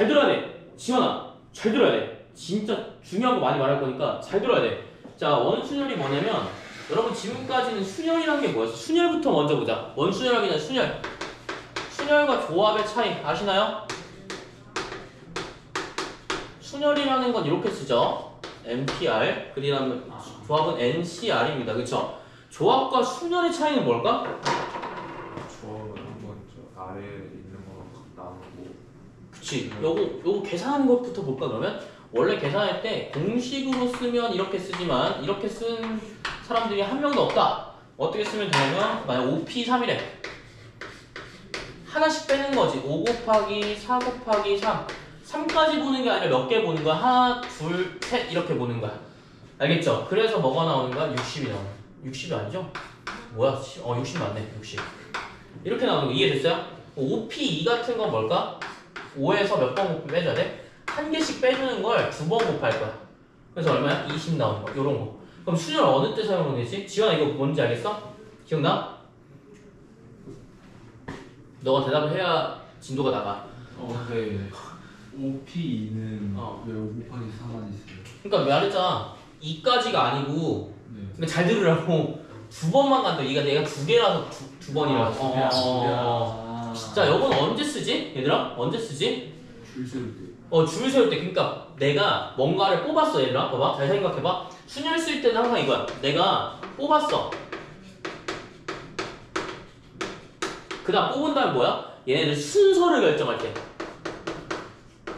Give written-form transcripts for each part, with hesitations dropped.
잘 들어야 돼. 지원아, 잘 들어야 돼. 진짜 중요한 거 많이 말할 거니까 잘 들어야 돼. 자, 원순열이 뭐냐면 여러분 지금까지는 순열이라는 게 뭐였어? 순열부터 먼저 보자. 원순열하기 전에 순열. 순열과 조합의 차이 아시나요? 순열이라는 건 이렇게 쓰죠. NPR. 그다음 조합은 NCR입니다. 그쵸? 조합과 순열의 차이는 뭘까? 조합은 한번 저 아래에 있는 거랑 나누고. 그치. 요거 계산하는 것부터 볼까 그러면? 원래 계산할 때 공식으로 쓰면 이렇게 쓰지만 이렇게 쓴 사람들이 한 명도 없다. 어떻게 쓰면 되냐면 만약 5P3이래. 하나씩 빼는 거지. 5 곱하기 4 곱하기 3. 3까지 보는 게 아니라 몇 개 보는 거야? 하나, 둘, 셋 이렇게 보는 거야. 알겠죠? 그래서 뭐가 나오는 거야? 60이 나오는 거야. 60이 아니죠? 뭐야? 60 맞네. 60. 이렇게 나오는 거 이해됐어요? 5P2 같은 건 뭘까? 5에서 몇 번 빼줘야 돼? 한 개씩 빼주는 걸 두 번 곱할 거야. 그래서 얼마야? 20 나오는 거. 요런 거. 그럼 순열 어느 때 사용하면 되지? 지원아 이거 뭔지 알겠어? 기억나? 너가 대답을 해야 진도가 나가. 네. 5P2는 왜 5 곱하기 4만 있어요? 그러니까 말했잖아. 2까지가 아니고 네. 근데 잘 들으라고 두 번만 간다. 내가 두 개라서 두 번이라서. 진짜 이건 언제 쓰지? 얘들아? 언제 쓰지? 줄 세울 때. 줄 세울 때. 그러니까 내가 뭔가를 뽑았어. 얘들아 봐봐. 잘 생각해봐. 순열 쓸 때는 항상 이거야. 내가 뽑았어. 그 다음 뽑은 다음에 뭐야? 얘네들 순서를 결정할 때.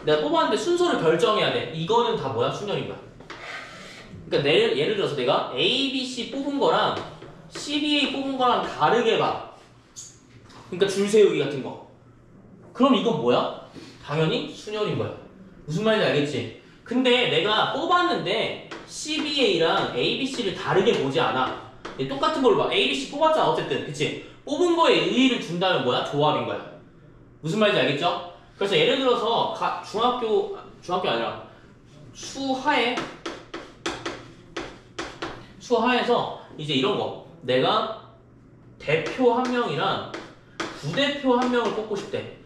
내가 뽑았는데 순서를 결정해야 돼. 이거는 다 뭐야? 순열인 거야. 그러니까 예를 들어서 내가 A, B, C 뽑은 거랑 C, B, A 뽑은 거랑 다르게 봐. 그러니까 줄 세우기 같은 거. 그럼 이건 뭐야? 당연히 순열인 거야. 무슨 말인지 알겠지? 근데 내가 뽑았는데 C, B, A랑 A, B, C를 다르게 보지 않아. 똑같은 걸로 봐. A, B, C 뽑았잖아 어쨌든. 그치? 뽑은 거에 의의를 준다면 뭐야? 조합인 거야. 무슨 말인지 알겠죠? 그래서 예를 들어서 중학교 아니라 수하에서 이제 이런 거. 내가 대표 한 명이랑 부대표 한 명을 뽑고 싶대.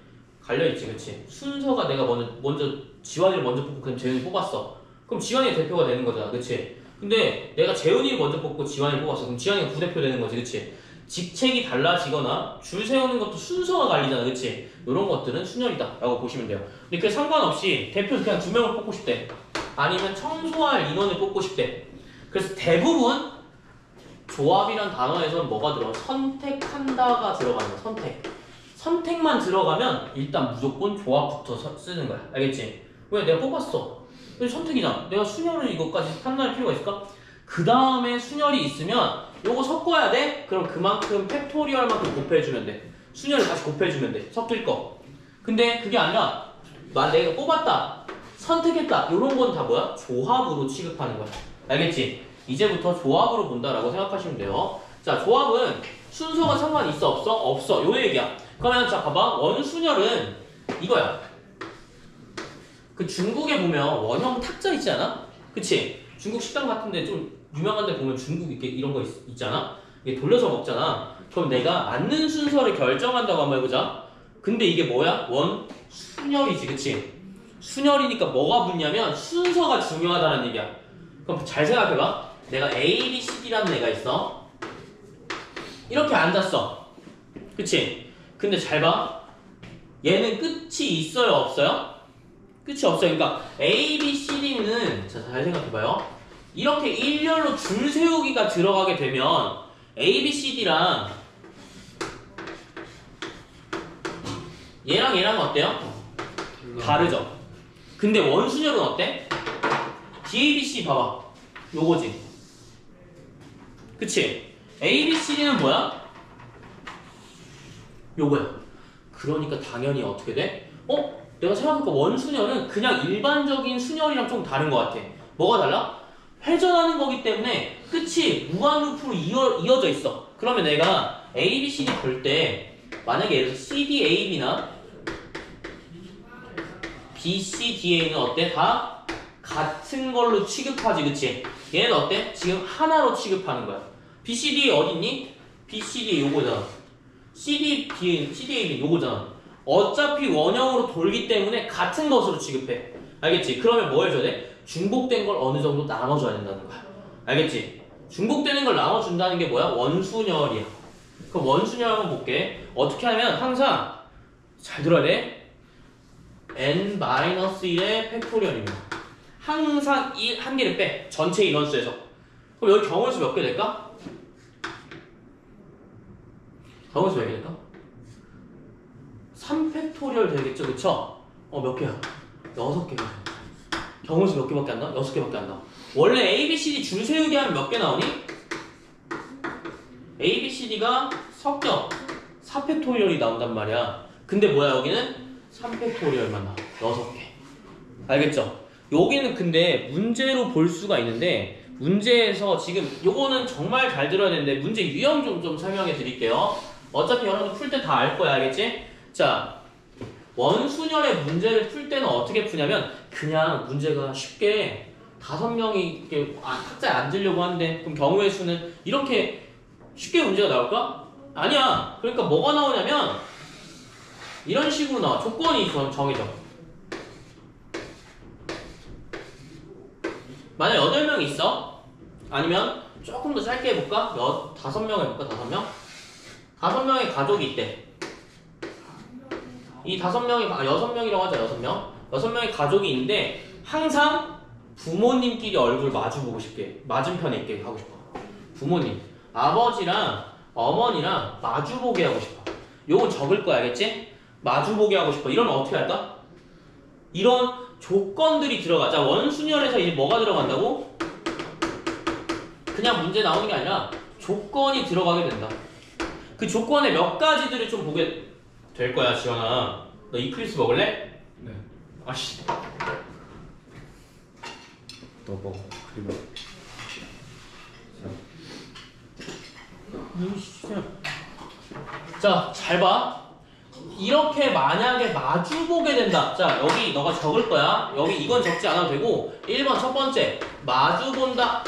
갈려있지, 그치? 순서가 내가 먼저 지환이를 먼저 뽑고 그럼 재훈이 뽑았어. 그럼 지환이가 대표가 되는 거잖아, 그치? 근데 내가 재훈이를 먼저 뽑고 지환이를 뽑았어. 그럼 지환이가 부대표 되는 거지, 그치? 직책이 달라지거나 줄 세우는 것도 순서가 갈리잖아, 그치? 이런 것들은 순열이다 라고 보시면 돼요. 근데 그 상관없이 대표 그냥 두 명을 뽑고 싶대. 아니면 청소할 인원을 뽑고 싶대. 그래서 대부분 조합이란 단어에서는 뭐가 들어가? 선택한다가 들어가는 거야. 선택만 들어가면 일단 무조건 조합부터 쓰는 거야. 알겠지? 왜? 내가 뽑았어. 선택이잖아. 내가 순열을 이것까지 판단할 필요가 있을까? 그 다음에 순열이 있으면 요거 섞어야 돼? 그럼 그만큼 팩토리얼만큼 곱해주면 돼. 순열을 다시 곱해주면 돼. 섞일 거. 근데 그게 아니라 내가 뽑았다. 선택했다. 요런 건 다 뭐야? 조합으로 취급하는 거야. 알겠지? 이제부터 조합으로 본다라고 생각하시면 돼요. 자, 조합은 순서가 상관이 있어? 없어? 없어. 요 얘기야. 그러면 자, 봐봐. 원순열은 이거야. 그 중국에 보면 원형 탁자 있지 않아? 그치? 중국 식당 같은데 좀 유명한 데 보면 중국 이런 거 있잖아? 이게 돌려서 먹잖아. 그럼 내가 앉는 순서를 결정한다고 한번 해보자. 근데 이게 뭐야? 원순열이지, 그치? 순열이니까 뭐가 붙냐면 순서가 중요하다는 얘기야. 그럼 잘 생각해봐. 내가 A, B, C, D라는 애가 있어. 이렇게 앉았어. 그치? 근데 잘 봐. 얘는 끝이 있어요? 없어요? 끝이 없어요. 그러니까 A, B, C, D는 잘 생각해봐요. 이렇게 일렬로 줄 세우기가 들어가게 되면 A, B, C, D랑 얘랑 어때요? 다르죠? 근데 원순열은 어때? D, A, B, C 봐봐. 요거지. 그치? A, B, C, D는 뭐야? 요거야. 그러니까 당연히 어떻게 돼? 내가 생각해보니까 원순열은 그냥 일반적인 순열이랑 좀 다른 것 같아. 뭐가 달라? 회전하는 거기 때문에 끝이 무한루프로 이어져 있어. 그러면 내가 A, B, C, D 볼 때 만약에 예를 들어서 C, D, A, B나 B, C, D, A는 어때? 다 같은 걸로 취급하지, 그치? 얘는 어때? 지금 하나로 취급하는 거야. B, C, D 어디 있니? B, C, D 요거잖아. C, D, A, B는 요거잖아. 어차피 원형으로 돌기 때문에 같은 것으로 취급해. 알겠지? 그러면 뭐 해줘야 돼? 중복된 걸 어느 정도 나눠줘야 된다는 거야. 알겠지? 중복되는 걸 나눠준다는 게 뭐야? 원순열이야. 그럼 원순열 한번 볼게. 어떻게 하면 항상 잘 들어야 돼. n-1의 팩토리얼입니다. 항상 한 개를 빼. 전체 인원수에서. 그럼 여기 경우의 수 몇 개 될까? 경우의 수 몇 개 될까? 3팩토리얼 되겠죠, 그쵸? 몇 개야? 6개가. 경우의 수 몇 개밖에 안 나와? 6개밖에 안 나와. 원래 A, B, C, D 줄 세우기 하면 몇 개 나오니? A, B, C, D가 섞여 4팩토리얼이 나온단 말이야. 근데 뭐야, 여기는 3팩토리얼만 나와. 6개. 알겠죠? 여기는 근데 문제로 볼 수가 있는데, 문제에서 지금 요거는 정말 잘 들어야 되는데 문제 유형 좀 설명해 드릴게요. 어차피 여러분 풀 때 다 알 거야, 알겠지? 자, 원순열의 문제를 풀 때는 어떻게 푸냐면 그냥 문제가 쉽게 5명이 이렇게 탁자에 앉으려고 하는데 그럼 경우의 수는 이렇게 쉽게 문제가 나올까? 아니야. 그러니까 뭐가 나오냐면 이런 식으로 나와. 조건이 정해져. 만약 8명 있어? 아니면 조금 더 짧게 해볼까? 5명 해볼까? 5명? 5명의 가족이 있대. 이 6명이라고 하자. 6명. 6명의 가족이 있는데 항상 부모님끼리 얼굴 마주보고 싶게, 맞은편에 있게 하고 싶어. 부모님, 아버지랑 어머니랑 마주보게 하고 싶어. 요건 적을 거야, 알겠지? 마주보게 하고 싶어. 이러면 어떻게 할까? 이런 조건들이 들어가. 자, 원순열에서 이제 뭐가 들어간다고? 그냥 문제 나오는 게 아니라 조건이 들어가게 된다. 그 조건의 몇 가지들을 좀 보게 될 거야, 지원아. 너 이클립스 먹을래? 네. 아씨. 너 먹어. 그리고. 자, 잘 봐. 이렇게 만약에 마주보게 된다. 자, 여기 너가 적을 거야. 여기 이건 적지 않아도 되고 1번 첫 번째 마주본다.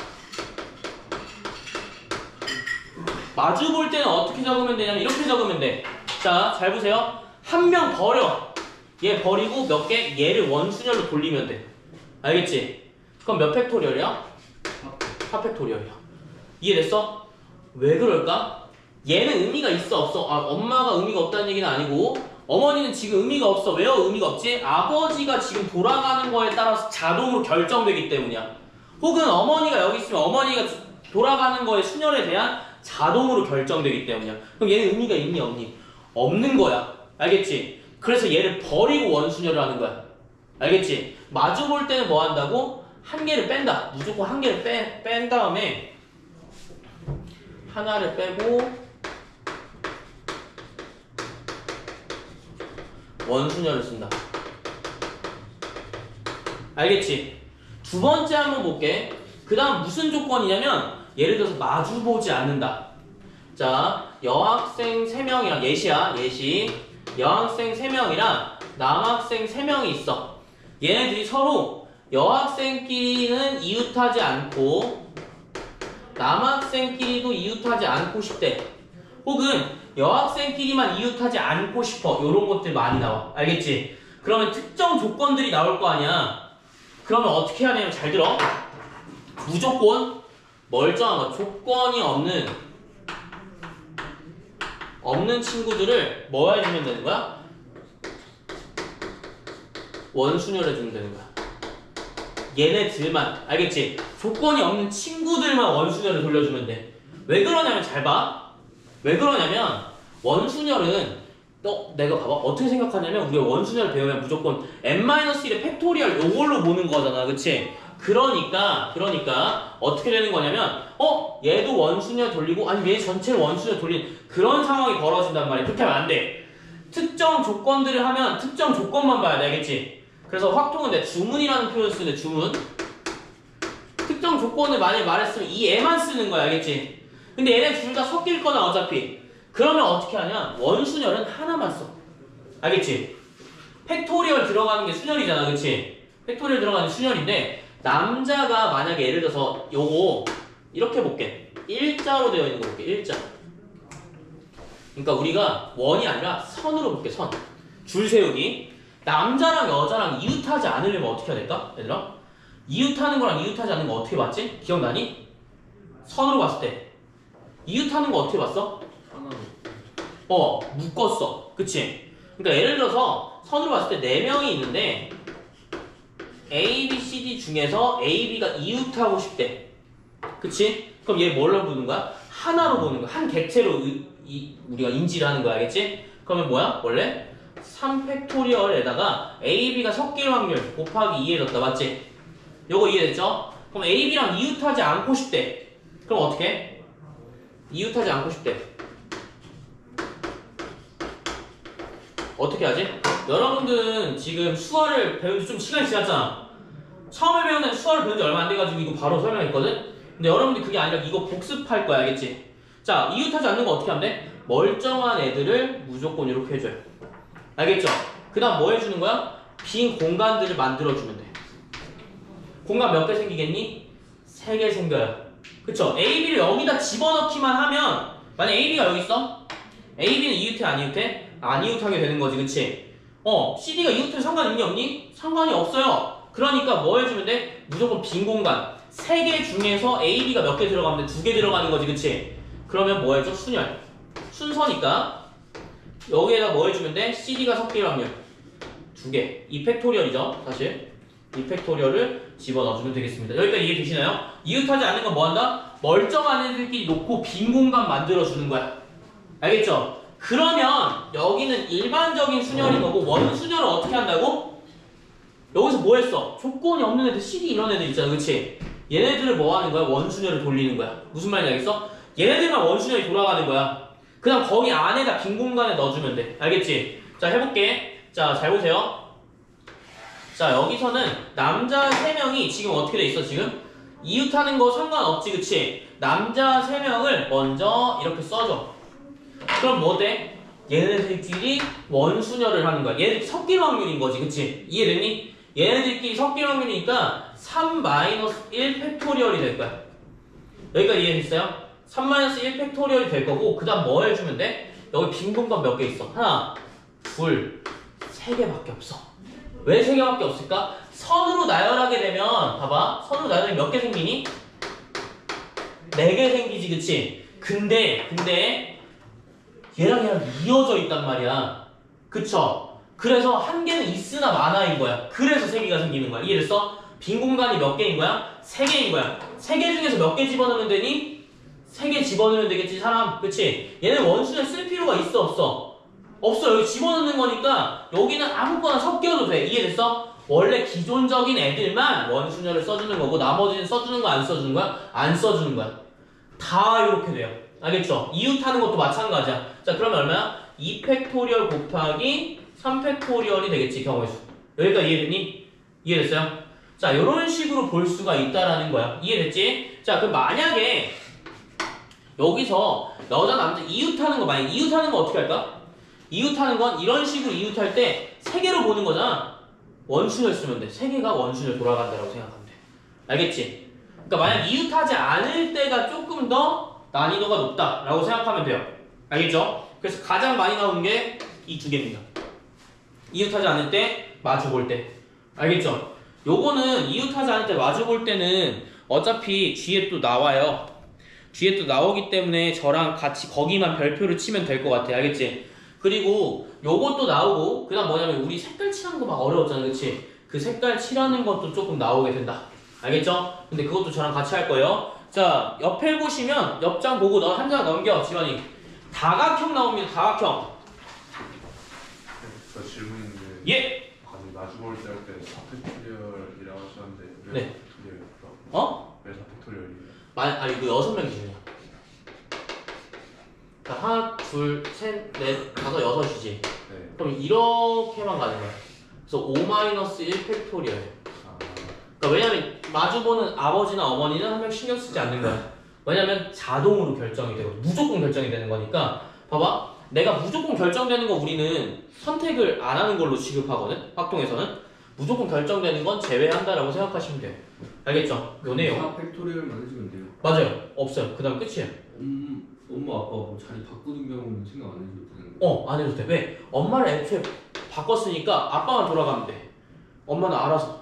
마주볼 때는 어떻게 적으면 되냐면 이렇게 적으면 돼. 자, 잘 보세요. 한 명 버려. 얘 버리고 몇 개? 얘를 원순열로 돌리면 돼. 알겠지? 그럼 몇 팩토리얼이야? 4팩토리얼이야. 이해됐어? 왜 그럴까? 얘는 의미가 있어 없어? 엄마가 의미가 없다는 얘기는 아니고 어머니는 지금 의미가 없어. 왜요? 의미가 없지? 아버지가 지금 돌아가는 거에 따라서 자동으로 결정되기 때문이야. 혹은 어머니가 여기 있으면 어머니가 돌아가는 거에 순열에 대한 자동으로 결정되기 때문이야. 그럼 얘는 의미가 있니 없니? 없는 거야. 알겠지? 그래서 얘를 버리고 원순열을 하는 거야. 알겠지? 마주 볼 때는 뭐 한다고? 한 개를 뺀다. 무조건 한 개를 뺀 다음에 하나를 빼고 원순열을 쓴다. 알겠지? 두 번째 한번 볼게. 그 다음 무슨 조건이냐면 예를 들어서 마주보지 않는다. 자, 여학생 3명이랑 예시야. 예시. 여학생 3명이랑 남학생 3명이 있어. 얘네들이 서로 여학생끼리는 이웃하지 않고 남학생끼리도 이웃하지 않고 싶대. 혹은 여학생끼리만 이웃하지 않고 싶어. 요런 것들 많이 나와. 알겠지? 그러면 특정 조건들이 나올 거 아니야. 그러면 어떻게 해야 되냐면 잘 들어. 무조건 멀쩡한 거, 조건이 없는 친구들을 뭐 해주면 되는 거야? 원순열 해주면 되는 거야. 얘네들만. 알겠지? 조건이 없는 친구들만 원순열을 돌려주면 돼. 왜 그러냐면 잘 봐. 왜 그러냐면 원순열은 내가 봐봐. 어떻게 생각하냐면 우리가 원순열 배우면 무조건 n-1의 팩토리얼 요걸로 보는 거잖아. 그치? 그러니까 어떻게 되는 거냐면 얘도 원순열 돌리고 아니 얘 전체를 원순열 돌리는 그런 상황이 벌어진단 말이야. 그렇게 하면 안 돼. 특정 조건들을 하면 특정 조건만 봐야 돼. 알겠지? 그래서 확통은 내 주문이라는 표현을 쓰는데 주문 특정 조건을 만약에 말했으면 이 애만 쓰는 거야. 알겠지? 근데 얘네 둘 다 섞일 거잖아 어차피. 그러면 어떻게 하냐? 원순열은 하나만 써. 알겠지? 팩토리얼 들어가는 게 순열이잖아. 그치? 팩토리얼 들어가는 게 순열인데 남자가 만약에 예를 들어서 요거 이렇게 볼게. 일자로 되어 있는 거 볼게. 일자. 그러니까 우리가 원이 아니라 선으로 볼게. 선. 줄 세우기. 남자랑 여자랑 이웃하지 않으려면 어떻게 해야 될까? 얘들아? 이웃하는 거랑 이웃하지 않는 거 어떻게 봤지? 기억나니? 선으로 봤을 때 이웃하는 거 어떻게 봤어? 하나로 묶었어. 그치? 그러니까 예를 들어서 선으로 봤을 때 4명이 있는데 A, B, C, D 중에서 A, B가 이웃하고 싶대. 그치? 그럼 얘 뭘로 보는 거야? 하나로 보는 거야. 한 객체로 우리가 인지를 하는 거야. 알겠지? 그러면 뭐야? 원래 3팩토리얼에다가 A, B가 섞일 확률 곱하기 2에 넣었다. 맞지? 요거 이해됐죠? 그럼 A, B랑 이웃하지 않고 싶대. 그럼 어떻게 해? 이웃하지 않고 싶대. 어떻게 하지? 여러분들은 지금 수화를 배운 지 좀 시간이 지났잖아. 처음에 배우는 수화를 배운 지 얼마 안 돼가지고 이거 바로 설명했거든? 근데 여러분들 그게 아니라 이거 복습할 거야. 알겠지? 자, 이웃하지 않는 거 어떻게 하면 돼? 멀쩡한 애들을 무조건 이렇게 해줘요. 알겠죠? 그 다음 뭐 해주는 거야? 빈 공간들을 만들어주면 돼. 공간 몇 개 생기겠니? 3개 생겨요. 그쵸? A, B를 여기다 집어넣기만 하면 만약 A, B가 여기 있어? A, B는 이웃해 안 이웃해? 안 이웃하게 되는 거지. 그치? C, D가 이웃해 상관 있니 없니? 상관이 없어요. 그러니까 뭐 해주면 돼? 무조건 빈 공간 3개 중에서 A, B가 몇 개 들어가면 돼? 2개 들어가는 거지. 그치? 그러면 뭐 해줘? 순열. 순서니까 여기에다 뭐 해주면 돼? C, D가 섞일 확률 2개. 2팩토리얼이죠 사실. 2팩토리얼을 집어넣어주면 되겠습니다. 여기까지 이해되시나요? 이웃하지 않는 건 뭐 한다? 멀쩡한 애들끼리 놓고 빈 공간 만들어주는 거야. 알겠죠? 그러면 여기는 일반적인 순열인 거고 원순열을 어떻게 한다고? 여기서 뭐 했어? 조건이 없는 애들 CD 이런 애들 있잖아. 그치? 얘네들을 뭐 하는 거야? 원순열을 돌리는 거야. 무슨 말인지 알겠어? 얘네들만 원순열이 돌아가는 거야. 그 다음 거기 안에다 빈 공간에 넣어주면 돼. 알겠지? 자 해볼게. 자 잘 보세요. 자 여기서는 남자 3명이 지금 어떻게 돼 있어? 지금 이웃하는 거 상관없지. 그치? 남자 3명을 먼저 이렇게 써줘. 그럼 뭐 돼? 얘네들끼리 원순열을 하는 거야. 얘네들 섞일 확률인 거지. 그치? 이해됐니? 얘네들끼리 섞일 확률이니까 3-1 팩토리얼이 될 거야. 여기까지 이해됐어요? 3-1 팩토리얼이 될 거고 그 다음 뭐 해주면 돼? 여기 빈 공간 몇 개 있어? 하나, 둘, 3개밖에 없어. 왜 3개밖에 없을까? 선으로 나열하게 되면 봐봐. 선으로 나열하면 몇 개 생기니? 4개 생기지. 그치? 근데 얘랑 이어져 있단 말이야. 그쵸? 그래서 한 개는 있으나 마나인 거야. 그래서 3개가 생기는 거야. 이해됐어? 빈 공간이 몇 개인 거야? 3개인 거야. 3개 중에서 몇 개 집어넣으면 되니? 3개 집어넣으면 되겠지 사람. 그치? 얘는 원순을 쓸 필요가 있어 없어? 없어. 여기 집어넣는 거니까 여기는 아무거나 섞여도 돼. 이해됐어? 원래 기존적인 애들만 원순열을 써주는 거고 나머지는 써주는 거야 안 써주는 거야? 안 써주는 거야. 다 이렇게 돼요. 알겠죠? 이웃하는 것도 마찬가지야. 자 그러면 얼마야? 2팩토리얼 곱하기 3팩토리얼이 되겠지 경우의 수. 여기까지 이해됐니? 이해됐어요? 자 이런 식으로 볼 수가 있다라는 거야. 이해됐지? 자 그럼 만약에 여기서 여자 남자 이웃하는 거 만약 이웃하는 거 어떻게 할까? 이웃하는 건 이런 식으로 이웃할 때 3개로 보는 거잖아. 원순열 쓰면 돼. 3개가 원순열 돌아간다라고 생각하면 돼. 알겠지? 그러니까 만약 이웃하지 않을 때가 조금 더 난이도가 높다라고 생각하면 돼요. 알겠죠? 그래서 가장 많이 나오는 게 이 2개입니다. 이웃하지 않을 때, 마주 볼 때. 알겠죠? 요거는 이웃하지 않을 때 마주 볼 때는 어차피 뒤에 또 나와요. 뒤에 또 나오기 때문에 저랑 같이 거기만 별표를 치면 될 것 같아. 알겠지? 그리고 요것도 나오고 그 다음 뭐냐면 우리 색깔 칠하는 거 막 어려웠잖아. 그치? 그 색깔 칠하는 것도 조금 나오게 된다. 알겠죠? 근데 그것도 저랑 같이 할 거예요. 자 옆에 보시면 옆장 보고 너 한 장 넘겨. 지원이 다각형 나옵니다. 다각형. 저 질문인데. 예. 아니 마주볼 때 할 때 4팩토리얼이라고 하셨는데 왜 네. 4팩토리얼일까? 어? 왜 4팩토리얼이에요? 아니 그 6명 기준이야. 그러니까 하나, 둘, 셋, 넷, 다섯, 6이지. 네. 그럼 이렇게만 가는 거야. 그래서 5-1 팩토리얼. 아, 그러니까 왜냐면 마주보는 아버지나 어머니는 한 명 신경 쓰지 않는 거야. 왜냐면 자동으로 결정이 되고 무조건 결정이 되는 거니까. 봐봐. 내가 무조건 결정되는 거 우리는 선택을 안 하는 걸로 취급하거든. 확통에서는 무조건 결정되는 건 제외한다라고 생각하시면 돼요. 알겠죠? 요 내용. 4팩토리얼만 해주면 돼요. 맞아요. 없어요. 그 다음 끝이에요. 엄마 아빠 뭐 자리 바꾸는 경우는 생각 안 해줘도 되는 거예요? 안 해도 돼. 왜? 엄마를 애초에 바꿨으니까 아빠만 돌아가면 돼. 엄마는 알아서.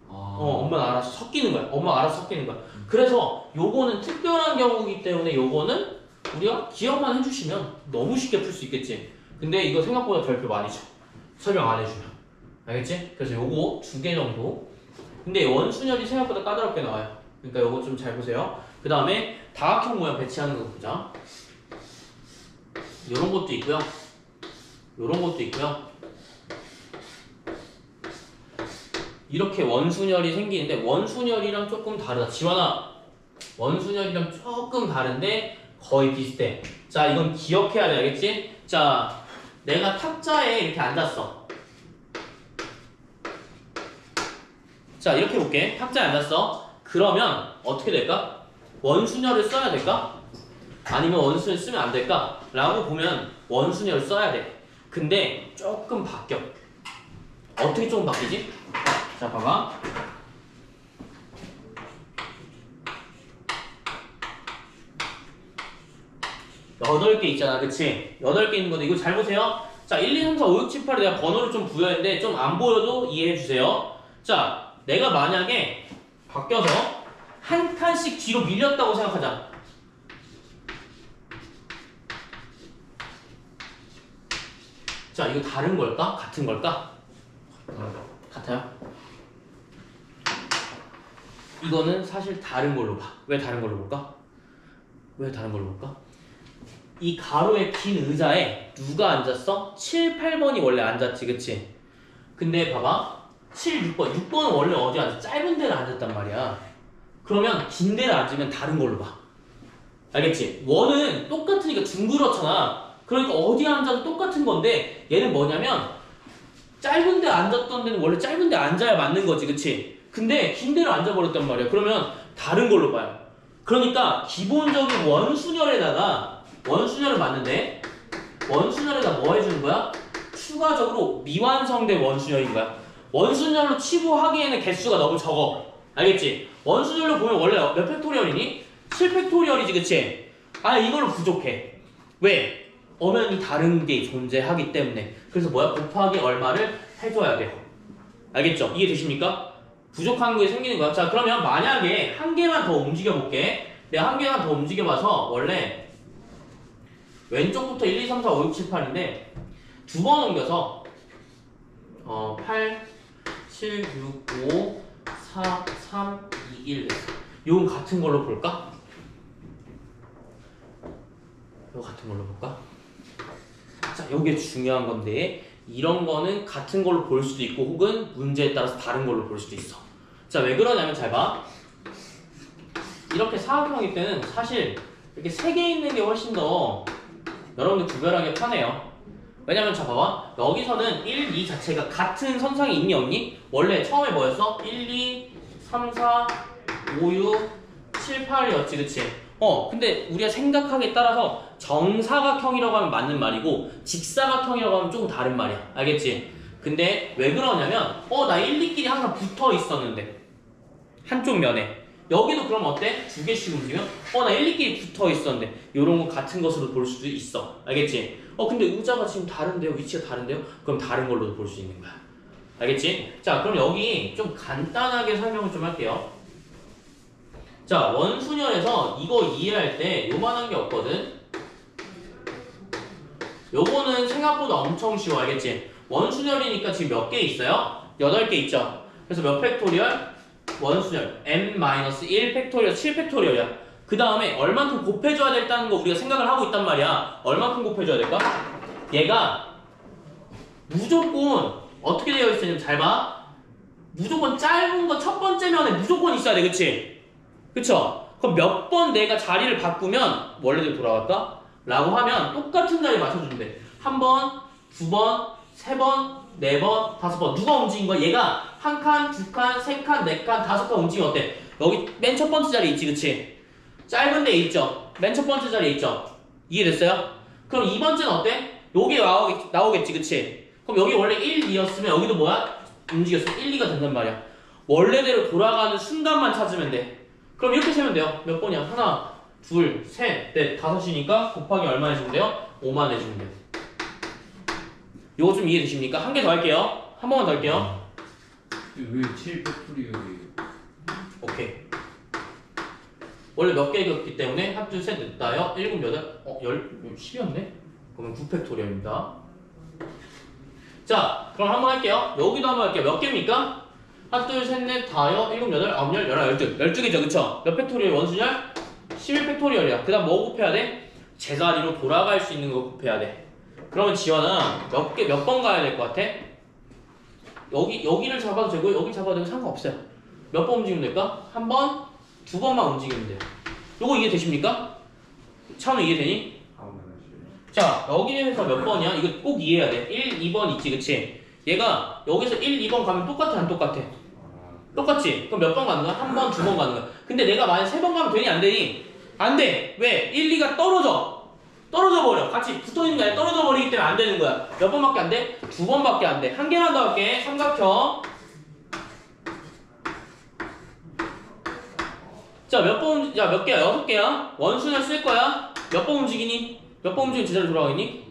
엄마는 알아서 섞이는 거야. 엄마가 알아서 섞이는 거야. 그래서 요거는 특별한 경우이기 때문에 요거는 우리가 기억만 해주시면 너무 쉽게 풀 수 있겠지. 근데 이거 생각보다 별표 많이 쳐. 설명 안 해주면. 알겠지? 그래서 요거 2개 정도. 근데 원순열이 생각보다 까다롭게 나와요. 그러니까 요거 좀 잘 보세요. 그 다음에 다각형 모양 배치하는 거 보자. 요런 것도 있고요. 요런 것도 있고요. 이렇게 원순열이 생기는데 원순열이랑 조금 다르다. 지원아, 원순열이랑 조금 다른데 거의 비슷해. 자, 이건 기억해야 돼. 알겠지? 자, 내가 탁자에 이렇게 앉았어. 자, 이렇게 볼게. 탁자에 앉았어. 그러면 어떻게 될까? 원순열을 써야 될까? 아니면 원순열 쓰면 안 될까? 라고 보면 원순열을 써야 돼. 근데 조금 바뀌어. 어떻게 조금 바뀌지? 자, 봐봐. 여덟 개 있잖아, 그치? 8개 있는 건데, 이거 잘 보세요. 자, 1, 2, 3, 4, 5, 6, 7, 8에 내가 번호를 좀 부여했는데, 좀 안 보여도 이해해주세요. 자, 내가 만약에 바뀌어서 한 칸씩 뒤로 밀렸다고 생각하자. 자, 이거 다른 걸까? 같은 걸까? 같아요? 이거는 사실 다른 걸로 봐. 왜 다른 걸로 볼까? 왜 다른 걸로 볼까? 이 가로의 긴 의자에 누가 앉았어? 7, 8번이 원래 앉았지, 그치? 근데 봐봐. 7, 6번. 6번은 원래 어디 앉았어? 짧은 데를 앉았단 말이야. 그러면 긴 데를 앉으면 다른 걸로 봐. 알겠지? 원은 똑같으니까 둥그렇잖아. 그러니까 어디 앉아도 똑같은 건데 얘는 뭐냐면 짧은 데 앉았던 데는 원래 짧은 데 앉아야 맞는 거지, 그치? 근데 긴 데를 앉아버렸단 말이야. 그러면 다른 걸로 봐요. 그러니까 기본적인 원순열에다가 원순열을 맞는데 원순열에다 뭐 해주는 거야? 추가적으로 미완성된 원순열인 거야. 원순열로 치부하기에는 개수가 너무 적어. 알겠지? 원순열로 보면 원래 몇 팩토리얼이니? 7팩토리얼이지, 그치? 아, 이걸로 부족해. 왜? 엄연히 다른 게 존재하기 때문에. 그래서 뭐야? 곱하기 얼마를 해줘야 돼요. 알겠죠? 이해되십니까? 부족한 게 생기는 거야. 자, 그러면 만약에 한 개만 더 움직여볼게. 내가 한 개만 더 움직여봐서 원래 왼쪽부터 1, 2, 3, 4, 5, 6, 7, 8인데 두 번 옮겨서 8, 7, 6, 5, 4, 3, 2, 1 이건 같은 걸로 볼까? 이거 같은 걸로 볼까? 자, 이게 중요한 건데 이런 거는 같은 걸로 볼 수도 있고 혹은 문제에 따라서 다른 걸로 볼 수도 있어. 자, 왜 그러냐면 잘 봐. 이렇게 사각형일 때는 사실 이렇게 3개 있는 게 훨씬 더 여러분들 구별하기 편해요. 왜냐면 자, 봐봐. 여기서는 1, 2 자체가 같은 선상이 있니 없니? 원래 처음에 뭐였어? 1, 2, 3, 4, 5, 6, 7, 8이었지, 그치? 근데 우리가 생각하기에 따라서 정사각형이라고 하면 맞는 말이고 직사각형이라고 하면 조금 다른 말이야. 알겠지? 근데 왜 그러냐면 나 1, 2끼리 항상 붙어 있었는데 한쪽 면에 여기도 그럼 어때? 2개씩 움직이면 나 1, 2끼리 붙어 있었는데 요런 거 같은 것으로 볼 수도 있어. 알겠지? 근데 의자가 지금 다른데요? 위치가 다른데요? 그럼 다른 걸로도 볼 수 있는 거야. 알겠지? 자, 그럼 여기 좀 간단하게 설명을 좀 할게요. 자, 원순열에서 이거 이해할 때 요만한 게 없거든? 요거는 생각보다 엄청 쉬워. 알겠지? 원순열이니까 지금 몇 개 있어요? 8개 있죠? 그래서 몇 팩토리얼? 원순열 n-1 팩토리얼 7 팩토리얼이야. 그 다음에 얼만큼 곱해줘야 된다는 거 우리가 생각을 하고 있단 말이야. 얼만큼 곱해줘야 될까? 얘가 무조건 어떻게 되어 있으냐면 잘 봐. 무조건 짧은 거 첫 번째 면에 무조건 있어야 돼. 그치? 그쵸? 그럼 몇 번 내가 자리를 바꾸면 원래대로 돌아갈까? 라고 하면 똑같은 자리에 맞춰주면 돼. 한 번, 두 번, 세 번, 네 번, 다섯 번. 누가 움직인 거야? 얘가 한 칸, 두 칸, 세 칸, 네 칸, 다섯 칸 움직이면 어때? 여기 맨 첫 번째 자리에 있지, 그치? 짧은 데 있죠? 맨 첫 번째 자리에 있죠? 이해됐어요? 그럼 2번째는 어때? 요게 나오겠지, 그치? 그럼 여기 원래 1, 2였으면 여기도 뭐야? 움직였어. 1, 2가 된단 말이야. 원래대로 돌아가는 순간만 찾으면 돼. 그럼 이렇게 세면 돼요. 몇 번이야? 하나, 둘, 셋, 넷, 다섯이니까 곱하기 얼마 해주면 돼요? 5만 해주면 돼요. 요거 좀 이해되십니까? 한 개 더 할게요. 한 번만 더 할게요. 왜 7 팩토리얼이 오케이. 원래 몇 개였기 때문에 하나, 둘, 셋, 넷, 다섯, 일곱, 여덟, 10이었네? 그러면 9팩토리얼입니다. 자, 그럼 한번 할게요. 여기도 한번 할게요. 몇 개입니까? 하나, 둘, 셋, 넷, 다섯, 일곱, 여덟, 아홉, 열, 열한, 12개죠, 그쵸? 몇 팩토리얼 원수열? 11팩토리얼이야. 그 다음 뭐 곱해야 돼? 제자리로 돌아갈 수 있는 거 곱해야 돼. 그러면 지원아, 몇 번 가야 될 것 같아? 여기를 잡아도 되고, 여기 잡아도 되고 상관없어요. 몇 번 움직이면 될까? 한 번, 두 번만 움직이면 돼요. 요거 이해되십니까? 차는 이해되니? 자, 여기에서 몇 번이야? 이거 꼭 이해해야 돼. 1, 2번 있지, 그치? 얘가 여기서 1, 2번 가면 똑같아, 안 똑같아? 똑같지? 그럼 몇 번 가는 거야? 한 번, 두 번 가는 거야. 근데 내가 만약 세 번 가면 되니, 안 되니? 안 돼! 왜? 1, 2가 떨어져 버려. 같이 붙어있는 게 아니라 떨어져 버리기 때문에 안 되는 거야. 몇 번밖에 안 돼? 두 번밖에 안 돼. 한 개만 더 할게. 삼각형. 자, 몇 개야? 6개야? 원순을 쓸 거야? 몇 번 움직이니? 몇 번 움직이면 제자리로 돌아가겠니?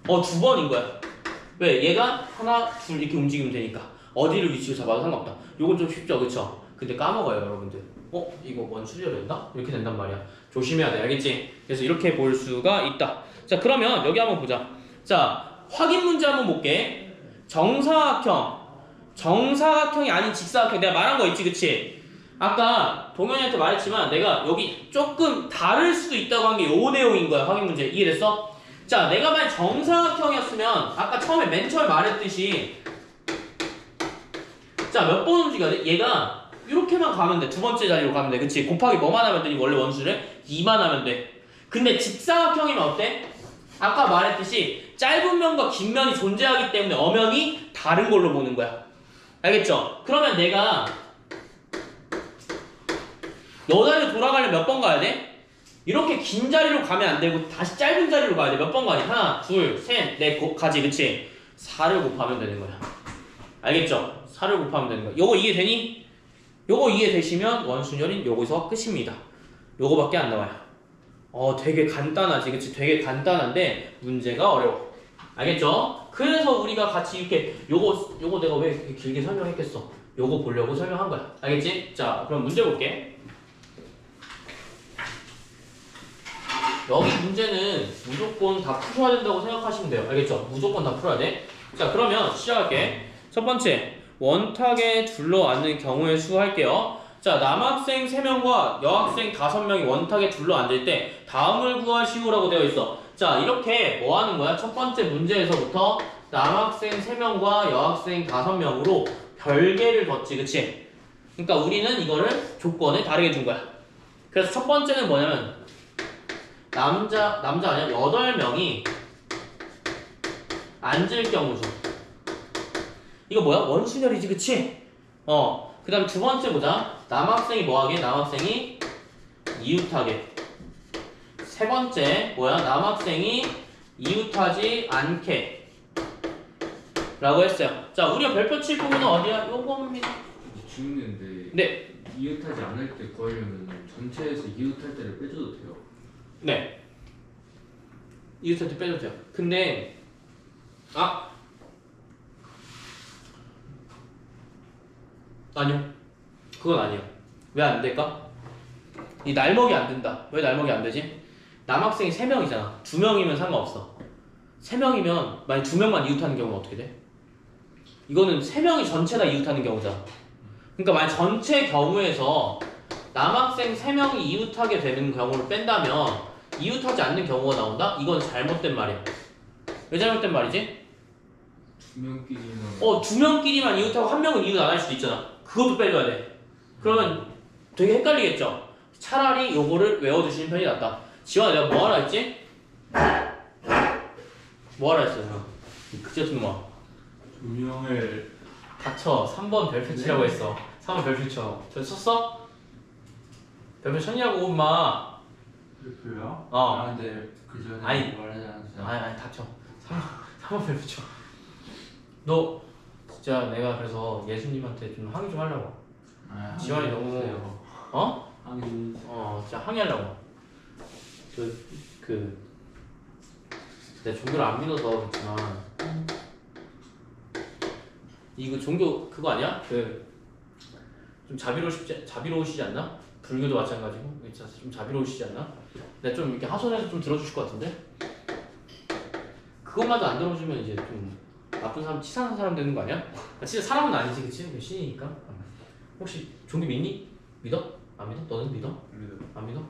두 번인 거야. 왜? 얘가 하나, 둘 이렇게 움직이면 되니까. 어디를 위치로 잡아도 상관없다. 요건 좀 쉽죠, 그쵸? 근데 까먹어요, 여러분들. 이거 원수열이 된다? 이렇게 된단 말이야. 조심해야 돼, 알겠지? 그래서 이렇게 볼 수가 있다. 자, 그러면 여기 한번 보자. 자, 확인 문제 한번 볼게. 정사각형이 아닌 직사각형. 내가 말한 거 있지, 그치? 아까 동현이한테 말했지만 내가 여기 조금 다를 수도 있다고 한 게 요 내용인 거야, 확인 문제. 이해됐어? 자, 내가 만약 정사각형이었으면 아까 맨 처음에 말했듯이 자, 몇 번 움직여야 돼? 얘가 이렇게만 가면 돼. 두 번째 자리로 가면 돼. 그치? 곱하기 뭐만 하면 되니? 원래 원수를 2만 하면 돼. 근데 직사각형이면 어때? 아까 말했듯이 짧은 면과 긴 면이 존재하기 때문에 엄연히 다른 걸로 보는 거야. 알겠죠? 그러면 내가 너 자리로 돌아가려면 몇 번 가야 돼? 이렇게 긴 자리로 가면 안 되고 다시 짧은 자리로 가야 돼. 몇 번 가니? 하나, 둘, 셋, 넷 가지. 그치? 4를 곱하면 되는 거야. 알겠죠? 4를 곱하면 되는 거야. 요거 이해되니? 요거 이해되시면 원순열인 요거서 끝입니다. 요거밖에 안 나와요. 되게 간단하지, 그치? 되게 간단한데 문제가 어려워. 알겠죠? 그래서 우리가 같이 이렇게 요거 내가 왜 이렇게 길게 설명했겠어? 요거 보려고 설명한 거야. 알겠지? 자, 그럼 문제 볼게. 여기 문제는 무조건 다 푸셔야 된다고 생각하시면 돼요. 알겠죠? 무조건 다 풀어야 돼. 자, 그러면 시작할게. 첫 번째, 원탁에 둘러앉는 경우의 수 할게요. 자, 남학생 3명과 여학생 5명이 원탁에 둘러앉을 때 다음을 구하시오라고 되어 있어. 자, 이렇게 뭐 하는 거야? 첫 번째 문제에서부터 남학생 3명과 여학생 5명으로 별개를 뒀지, 그치? 그러니까 우리는 이거를 조건에 다르게 준 거야. 그래서 첫 번째는 뭐냐면 남자 아니야? 8명이 앉을 경우죠. 이거 뭐야? 원순열이지, 그치? 그 다음 두 번째 보자. 남학생이 뭐하게? 남학생이 이웃하게. 세 번째 뭐야? 남학생이 이웃하지 않게 라고 했어요. 자, 우리가 별표 칠 부분은 어디야? 요겁니다. 질문인데 네. 이웃하지 않을 때 구하려면 전체에서 이웃할 때를 빼줘도 돼요? 네. 이웃할 때 빼도 돼요. 근데 아니요. 그건 아니에요. 왜 안 될까? 이 날먹이 안 된다. 왜 날먹이 안 되지? 남학생이 3명이잖아. 2명이면 상관없어. 3명이면 만약 2명만 이웃하는 경우는 어떻게 돼? 이거는 3명이 전체 다 이웃하는 경우잖아. 그러니까 만약 전체 경우에서 남학생 3명이 이웃하게 되는 경우를 뺀다면 이웃하지 않는 경우가 나온다? 이건 잘못된 말이야. 왜 잘못된 말이지? 2명끼리는 2명끼리만 이웃하고 1명은 이웃 안 할 수도 있잖아. 그것도 빼줘야 돼. 그러면 되게 헷갈리겠죠? 차라리 요거를 외워두시는 편이 낫다. 지원아, 내가 뭐 하라 했지? 뭐 하라 했어? 그치 같은 놈아. 조명을 닥쳐. 3번 별표 치라고 했어. 3번 별표 쳐. 저 쳤어? 별표 쳤냐고, 엄마. 별표야? 근데 그 전에 아니. 말하지 않았어요? 아니, 닥쳐. 3번 별표 쳐. 너, 진짜 내가 그래서 예수님한테 좀 항의 좀 하려고. 지원이 너무, 항의. 진짜 항의하려고. 내 종교를 안 믿어서 그렇지만, 이거 종교 그거 아니야? 좀 자비로우시지 않나? 불교도 마찬가지고 좀 자비로우시지 않나? 근데 좀 이렇게 하소연해서 좀 들어주실 것 같은데? 그것마저 안 들어주면 이제 좀 나쁜 사람, 치사한 사람 되는 거 아니야? 진짜 사람은 아니지, 그치? 신이니까. 혹시 종교 믿니? 믿어? 안 믿어? 너는 믿어? 믿어. 안 믿어?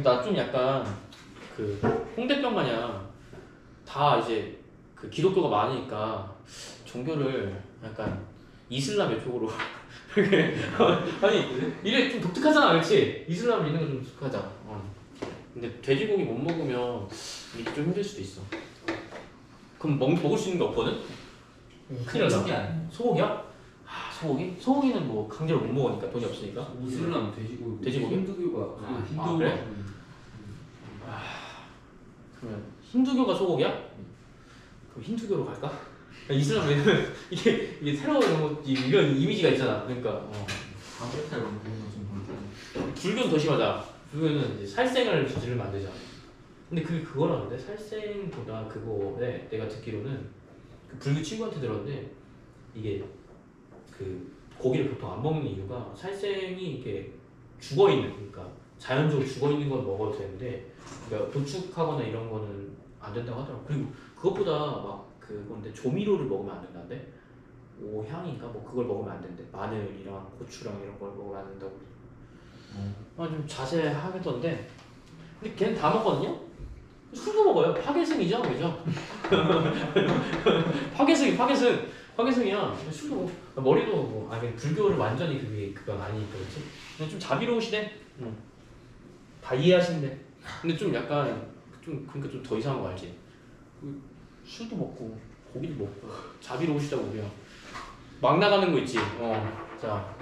나 좀 약간 그 홍대병 마냥 다 이제 그 기독교가 많으니까 종교를 약간 이슬람 쪽으로 아니 이래 좀 독특하잖아, 그렇지? 이슬람 믿는 건 좀 독특하잖아. 근데 돼지고기 못 먹으면 이게 좀 힘들 수도 있어. 그럼 먹을 수 있는 게 없거든? 큰일 나서. 소고기 아니야? 소고기야? 아, 소고기? 소고기는 뭐 강제로 못 먹으니까 돈이 없으니까. 이슬람 돼지고기. 돼지고기? 힌두교가. 아, 그래? 그러면 힌두교가 소고기야? 그럼 힌두교로 갈까? 이슬람 왜냐면 이게 새로운 이런 이미지가 있잖아. 그러니까 삼겹살 먹는 거좀 불교는 더 심하다. 불교는 이제 살생을 저지르면 안 되잖아. 근데 그거라는데 살생보다 그거에 내가 듣기로는 그 불교 친구한테 들었는데 이게 그 고기를 보통 안 먹는 이유가 살생이 이렇게 죽어 있는, 그러니까 자연적으로 죽어 있는 건 먹어도 되는데 그러니까 도축하거나 이런 거는 안 된다고 하더라고. 그리고 그것보다 막 그건데 조미료를 먹으면 안 된다는데 오향인가 뭐 그걸 먹으면 안 된대. 마늘이랑 고추랑 이런 걸 먹으면 안 된다고. 좀 자세하겠던데. 근데 걔는 다 먹거든요. 술도 먹어요. 파괴승이죠, 그죠? 파괴승이야. 술도 먹고 머리도 뭐 아니 불교를 완전히 그건 아니니까 그렇지. 근데 좀 자비로우시대. 다 이해하시는데. 근데 좀 약간 그러니까 좀 더 이상한 거 알지? 술도 먹고 고기도 먹고 자비로우시다고 우리야. 막 나가는 거 있지. 자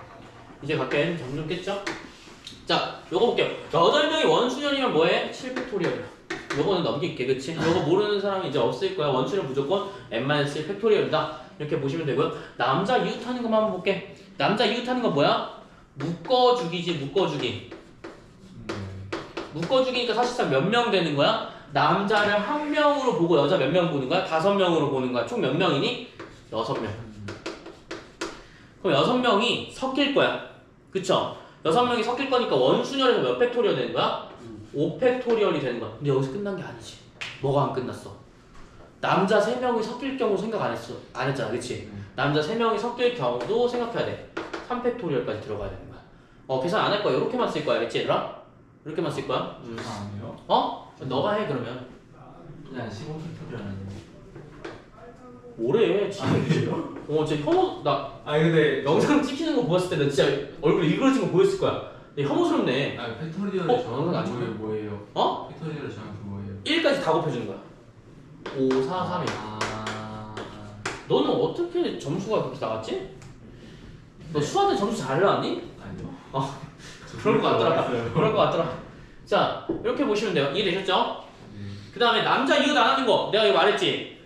이제 갈게. 점점 깼죠? 자 요거 볼게요. 8명이 원수년이면 뭐해? 7팩토리얼이야. 요거는 넘길게, 그치? 요거 모르는 사람이 이제 없을 거야. 원수는 무조건 n-1 팩토리얼이다. 이렇게 보시면 되고요. 남자 이웃하는 것만 한번 볼게. 남자 이웃하는 건 뭐야? 묶어주기지, 묶어주기. 묶어주기니까 사실상 몇 명 되는 거야? 남자를 한 명으로 보고 여자 몇 명 보는 거야? 5명으로 보는 거야. 총 몇 명이니? 6명. 그럼 6명이 섞일 거야. 그쵸? 6명이 섞일 거니까 원순열에서 몇 팩토리얼 되는 거야? 5팩토리얼이 되는 거야. 근데 여기서 끝난 게 아니지. 뭐가 안 끝났어? 남자 3명이 섞일 경우 생각 안 했잖아, 그치? 남자 3명이 섞일 경우도 생각해야 돼. 3팩토리얼까지 들어가야 되는 거야. 계산 안 할 거야. 이렇게만 쓸 거야, 그치 얘들아? 이렇게만 쓸 거야. 아니요? 너가 해 그러면. 그냥 15팩토리얼 아니에요? 뭐래 지금. 진짜 혐오. 나 아니 근데 영상 찍히는 거 보았을 때 나 진짜 얼굴 일그러진 거 보였을 거야. 혐오스럽네. 아 팩토리얼의 그건 안 정확히 뭐예요? 어? 팩토리얼의 정확히 뭐예요? 1까지 다 곱해주는 거야. 5, 4, 3이. 너는 어떻게 점수가 그렇게 나갔지? 너 수학에 점수 잘 나왔니? 아니요. 그럴 것 같더라. 자, 이렇게 보시면 돼요. 이해되셨죠? 그 다음에 남자 이웃 안 하는 거. 내가 이거 말했지?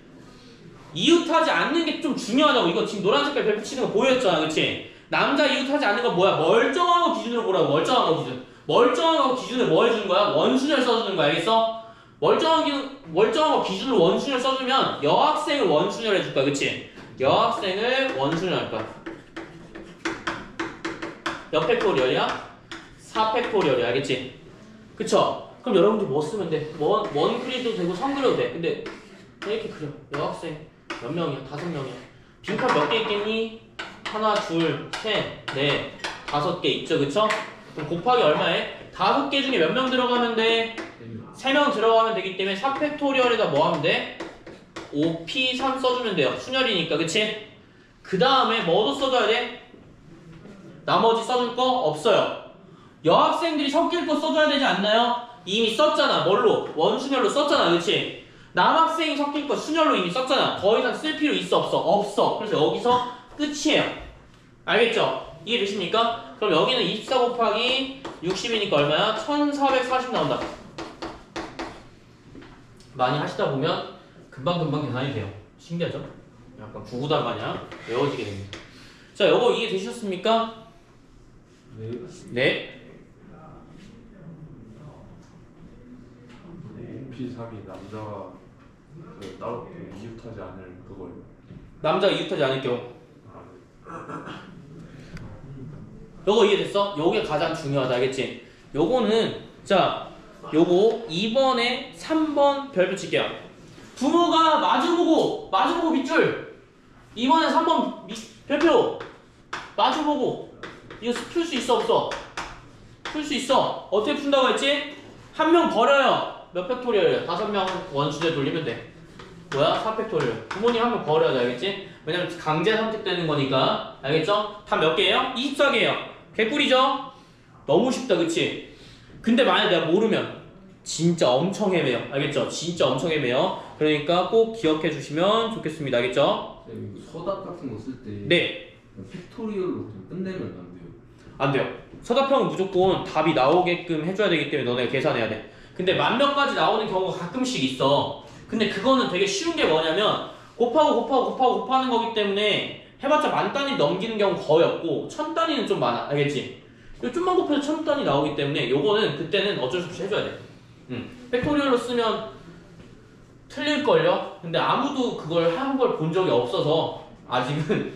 이웃하지 않는 게 좀 중요하다고. 이거 지금 노란 색깔 별 붙이는 거 보였잖아, 그치? 남자 이웃하지 않는 건 뭐야? 멀쩡한 거 기준으로 보라고. 멀쩡한 거 기준. 멀쩡한 거 기준을 뭐 해주는 거야? 원순열 써주는 거야, 알겠어? 멀쩡한 거 기준으로 원순열 써주면 여학생을 원순열 해줄 거야, 그치? 여학생을 원순열 할 거야. 몇 팩토리얼이야? 4팩토리얼이야, 알겠지? 그쵸? 그럼 여러분들 뭐 쓰면 돼? 원 그려도 되고 선 그려도 돼. 근데 이렇게 그려. 여학생 몇 명이야? 5명이야. 빈칸 몇 개 있겠니? 하나, 둘, 셋, 넷, 5개 있죠, 그쵸? 그럼 곱하기 얼마에? 5개 중에 몇 명 들어가면 돼? 3명 들어가면 되기 때문에 4팩토리얼에다 뭐 하면 돼? 5P3 써주면 돼요. 순열이니까, 그치? 그 다음에 뭐도 써줘야 돼? 나머지 써줄 거 없어요. 여학생들이 섞일 거 써줘야 되지 않나요? 이미 썼잖아. 뭘로? 원순열로 썼잖아, 그치? 남학생이 섞일 거 순열로 이미 썼잖아. 더 이상 쓸 필요 있어, 없어? 없어. 그래서 여기서 끝이에요. 알겠죠? 이해되십니까? 그럼 여기는 24 곱하기 60이니까 얼마야? 1440 나온다. 많이 하시다 보면 금방금방 계산이 돼요. 신기하죠? 약간 구구단 마냥 외워지게 됩니다. 자, 요거 이해되셨습니까? 네. P3이 남자가 따로 이웃하지 않을 그거예요. 남자가 이웃하지 않을 경우. 요거 이해됐어? 요게 가장 중요하다 알겠지? 요거는 자 요거 2번에 3번 별표 칠게요. 부모가 마주보고 밑줄 2번에 3번 별표 마주보고 이거 풀 수 있어 없어? 풀 수 있어. 어떻게 푼다고 했지? 한 명 버려요. 몇 팩토리얼? 5명 원수대 돌리면 돼. 뭐야? 4팩토리얼. 부모님 한 명 버려야 돼 알겠지? 왜냐면 강제 선택되는 거니까 알겠죠? 답 몇 개예요? 24개예요. 개꿀이죠? 너무 쉽다 그치? 근데 만약 내가 모르면 진짜 엄청 헤매요. 알겠죠? 진짜 엄청 헤매요. 그러니까 꼭 기억해 주시면 좋겠습니다. 알겠죠? 쌤, 이거 서답 같은 거 쓸 때 네. 팩토리얼로 그냥 끝내면 안 돼요. 안 돼요. 서답형은 무조건 답이 나오게끔 해줘야 되기 때문에 너네가 계산해야 돼. 근데 만 몇 가지 나오는 경우가 가끔씩 있어. 근데 그거는 되게 쉬운 게 뭐냐면 곱하는 거기 때문에 해봤자 만 단위 넘기는 경우 거의 없고 천 단위는 좀 많아. 알겠지? 요 좀만 곱해서 천 단위 나오기 때문에 요거는 그때는 어쩔 수 없이 해줘야 돼. 팩토리얼로 쓰면 틀릴걸요? 근데 아무도 그걸 한 걸 본 적이 없어서 아직은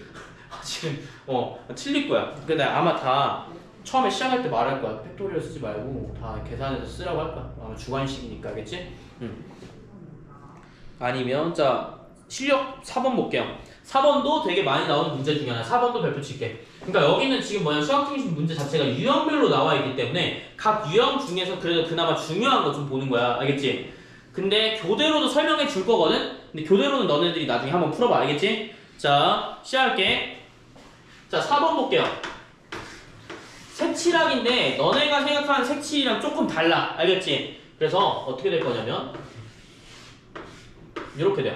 틀릴 거야. 근데 아마 다 처음에 시작할 때 말할 거야. 팩토리얼 쓰지 말고 다 계산해서 쓰라고 할 거야. 아마 주관식이니까 알겠지? 아니면 자 실력 4번 볼게요. 4번도 되게 많이 나오는 문제 중에 하나. 4번도 별표 칠게. 그러니까 여기는 지금 뭐냐 수학 중심 문제 자체가 유형별로 나와 있기 때문에 각 유형 중에서 그래도 그나마 중요한 거 좀 보는 거야. 알겠지? 근데 교대로도 설명해 줄 거거든? 근데 교대로는 너네들이 나중에 한번 풀어봐. 알겠지? 자 시작할게. 자 4번 볼게요. 색칠학인데 너네가 생각하는 색칠이랑 조금 달라. 알겠지? 그래서 어떻게 될 거냐면 이렇게 돼요.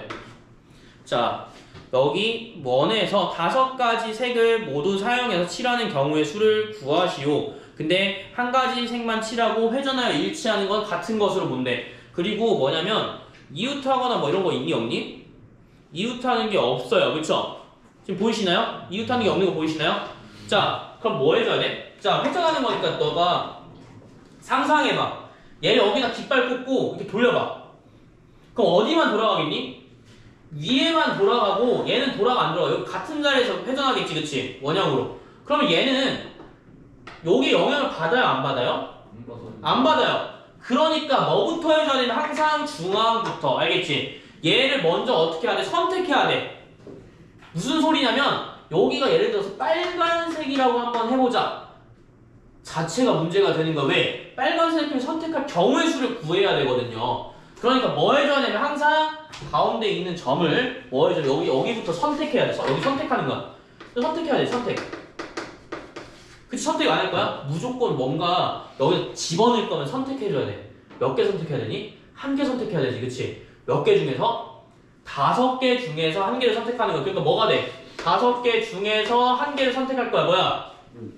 자 여기 원에서 5가지 색을 모두 사용해서 칠하는 경우의 수를 구하시오. 근데 한 가지 색만 칠하고 회전하여 일치하는 건 같은 것으로 본대. 그리고 뭐냐면 이웃하거나 뭐 이런 거 있니 없니? 이웃하는 게 없어요. 그쵸? 지금 보이시나요? 이웃하는 게 없는 거 보이시나요? 자 그럼 뭐 해줘야 돼? 자 회전하는 거니까 너가 상상해봐. 얘를 여기다 깃발 꽂고 이렇게 돌려봐. 그럼 어디만 돌아가겠니? 위에만 돌아가고 얘는 안 돌아가. 여기 같은 자리에서 회전하겠지 그치? 원형으로. 그러면 얘는 여기 영향을 받아요 안 받아요? 안 받아요. 그러니까 뭐부터 해줘야 되면 항상 중앙부터. 알겠지? 얘를 먼저 어떻게 해야 돼? 선택해야 돼. 무슨 소리냐면 여기가 예를 들어서 빨간색이라고 한번 해보자. 자체가 문제가 되는 거야. 왜? 빨간색을 선택할 경우의 수를 구해야 되거든요. 그러니까 뭐 해줘야 되면 항상 가운데 있는 점을 뭐 해줘? 여기부터 선택해야 돼. 여기 선택하는 거야. 선택해야 돼. 선택. 그치? 선택 안 할 거야? 무조건 뭔가 여기 집어넣을 거면 선택해줘야 돼. 몇 개 선택해야 되니? 한 개 선택해야 되지. 그치? 몇 개 중에서? 5개 중에서 한 개를 선택하는 거야. 그러니까 뭐가 돼? 5개 중에서 한 개를 선택할 거야. 뭐야?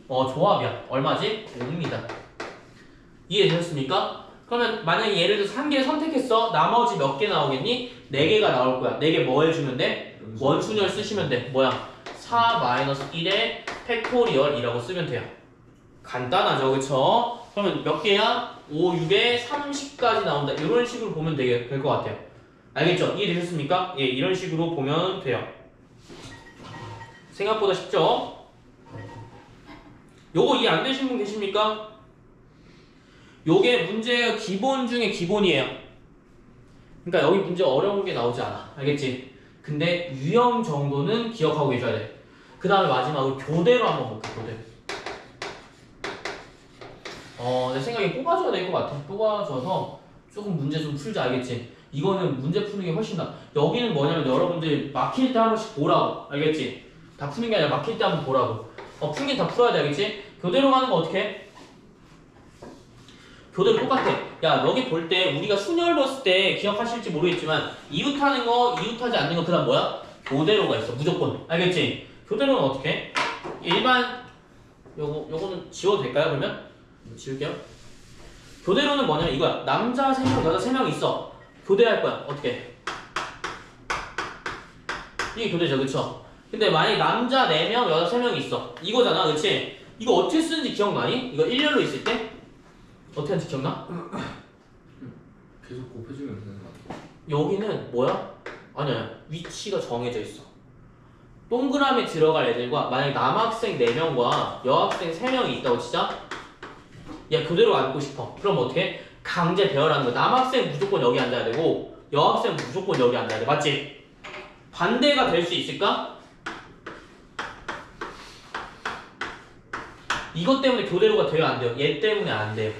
조합이야. 얼마지? 5입니다. 이해되셨습니까? 그러면 만약에 예를 들어서 한 개 선택했어. 나머지 몇 개 나오겠니? 4개가 나올 거야. 4개 뭐 해주면 돼? 원순열 쓰시면 돼. 뭐야? 4-1의 팩토리얼이라고 쓰면 돼요. 간단하죠, 그쵸? 그러면 몇 개야? 5, 6에 30까지 나온다. 이런 식으로 보면 될 것 같아요. 알겠죠? 이해되셨습니까? 예, 이런 식으로 보면 돼요. 생각보다 쉽죠? 요거 이해 안 되신 분 계십니까? 요게 문제의 기본 중에 기본이에요. 그러니까 여기 문제 어려운 게 나오지 않아. 알겠지? 근데 유형 정도는 기억하고 계셔야 돼. 그 다음에 마지막으로 교대로 한번 볼게. 교대로. 내 생각에 뽑아줘야 될 것 같아. 뽑아줘서 조금 문제 좀 풀자. 알겠지? 이거는 문제 푸는 게 훨씬 나. 여기는 뭐냐면 여러분들 막힐 때 한 번씩 보라고. 알겠지? 다 푸는 게 아니라 막힐 때 한 번 보라고. 풀긴 다 풀어야 돼. 알겠지? 교대로 가는 거 어떻게 해? 교대로 똑같아. 야 여기 볼 때 우리가 순열 봤을 때 기억하실지 모르겠지만 이웃하는 거, 이웃하지 않는 거 그 다음 뭐야? 교대로가 있어. 무조건. 알겠지? 교대로는 어떻게 해? 일반 요거는 지워도 될까요? 그러면? 지울게요. 교대로는 뭐냐면 이거야. 남자 3명, 여자 3명 있어. 교대할 거야. 어떻게 해? 이게 교대죠. 그쵸? 근데 만약에 남자 4명, 여자 3명 있어. 이거잖아. 그치? 이거 어떻게 쓰는지 기억나니? 이거 일렬로 있을 때? 어떻게 하는지 기억나? 계속 곱해주면 되는 거 같아. 여기는 뭐야? 아니야. 위치가 정해져 있어. 동그라미 들어갈 애들과 만약에 남학생 4명과 여학생 3명이 있다고 치자. 야 교대로 앉고 싶어. 그럼 어떻게? 강제 배열하는 거야. 남학생 무조건 여기 앉아야 되고 여학생 무조건 여기 앉아야 돼. 맞지? 반대가 될 수 있을까? 이것 때문에 교대로가 돼요 안 돼요? 얘 때문에 안 돼요.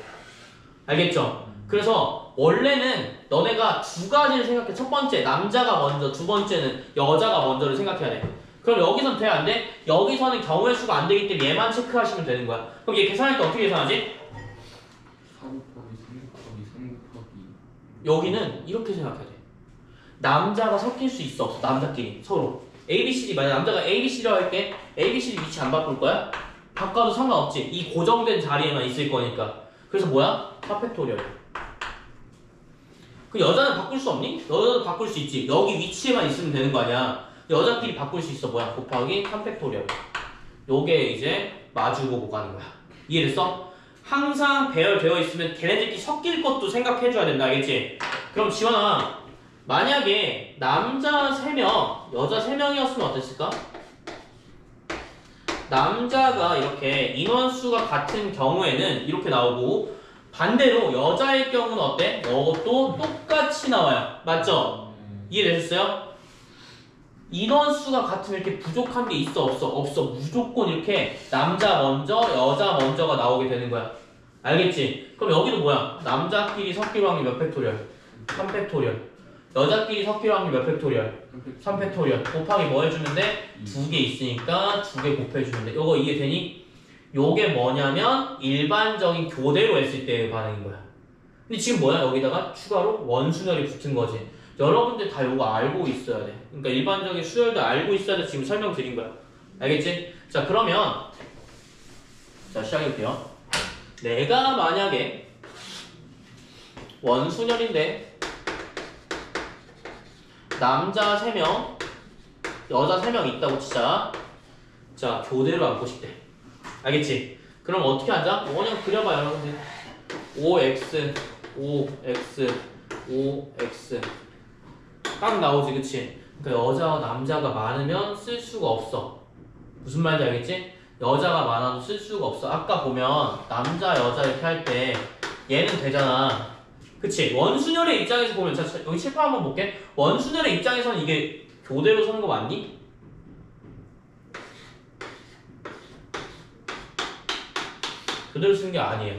알겠죠? 그래서 원래는 너네가 두 가지를 생각해. 첫 번째 남자가 먼저, 두 번째는 여자가 먼저를 생각해야 돼. 그럼 여기선 돼 안 돼? 여기서는 경우의 수가 안 되기 때문에 얘만 체크하시면 되는 거야. 그럼 얘 계산할 때 어떻게 계산하지? 4 곱하기 3 곱하기 3 곱하기 여기는 이렇게 생각해야 돼. 남자가 섞일 수 있어 없어? 남자끼리 서로 ABCD 만약 남자가 ABC라고 할게. ABCD 위치 안 바꿀 거야? 바꿔도 상관없지. 이 고정된 자리에만 있을 거니까. 그래서 뭐야? 4팩토리얼. 그 여자는 바꿀 수 없니? 여자도 바꿀 수 있지. 여기 위치에만 있으면 되는 거 아니야. 여자끼리 바꿀 수 있어. 뭐야? 곱하기 3팩토리얼. 요게 이제 마주보고 가는 거야. 이해됐어? 항상 배열되어 있으면 걔네들끼리 섞일 것도 생각해줘야 된다. 알겠지? 그럼 지원아 만약에 남자 3명, 여자 3명이었으면 어땠을까? 남자가 이렇게 인원수가 같은 경우에는 이렇게 나오고 반대로 여자일 경우는 어때? 이것도 똑같이 나와요. 맞죠? 이해되셨어요? 인원수가 같으면 이렇게 부족한 게 있어 없어? 없어. 무조건 이렇게 남자 먼저 여자 먼저가 나오게 되는 거야. 알겠지? 그럼 여기도 뭐야? 남자끼리 섞일 확률 몇 팩토리얼? 3팩토리얼. 여자끼리 섞일 확률 몇 팩토리얼? 3팩토리얼. 곱하기 뭐 해주면 돼? 2개 있으니까 2개 곱해주면 돼. 요거 이해되니? 요게 뭐냐면 일반적인 교대로 했을 때의 반응인 거야. 근데 지금 뭐야? 여기다가 추가로 원순열이 붙은 거지. 여러분들 다 요거 알고 있어야 돼. 그러니까 일반적인 수열도 알고 있어야 돼. 지금 설명드린 거야. 알겠지? 자 그러면 자 시작해볼게요. 내가 만약에 원순열인데 남자 3명 여자 3명 있다고 치자. 자 교대로 앉고 싶대. 알겠지? 그럼 어떻게 앉아? 그냥 그려봐 여러분들. 5x 5x 5x 딱 나오지 그치? 그러니까 여자와 남자가 많으면 쓸 수가 없어. 무슨 말인지 알겠지? 여자가 많아도 쓸 수가 없어. 아까 보면 남자 여자 이렇게 할 때 얘는 되잖아. 그치? 원순열의 입장에서 보면 자 여기 칠판 한번 볼게. 원순열의 입장에서는 이게 교대로 서는 거 맞니? 교대로 쓰는 게 아니에요.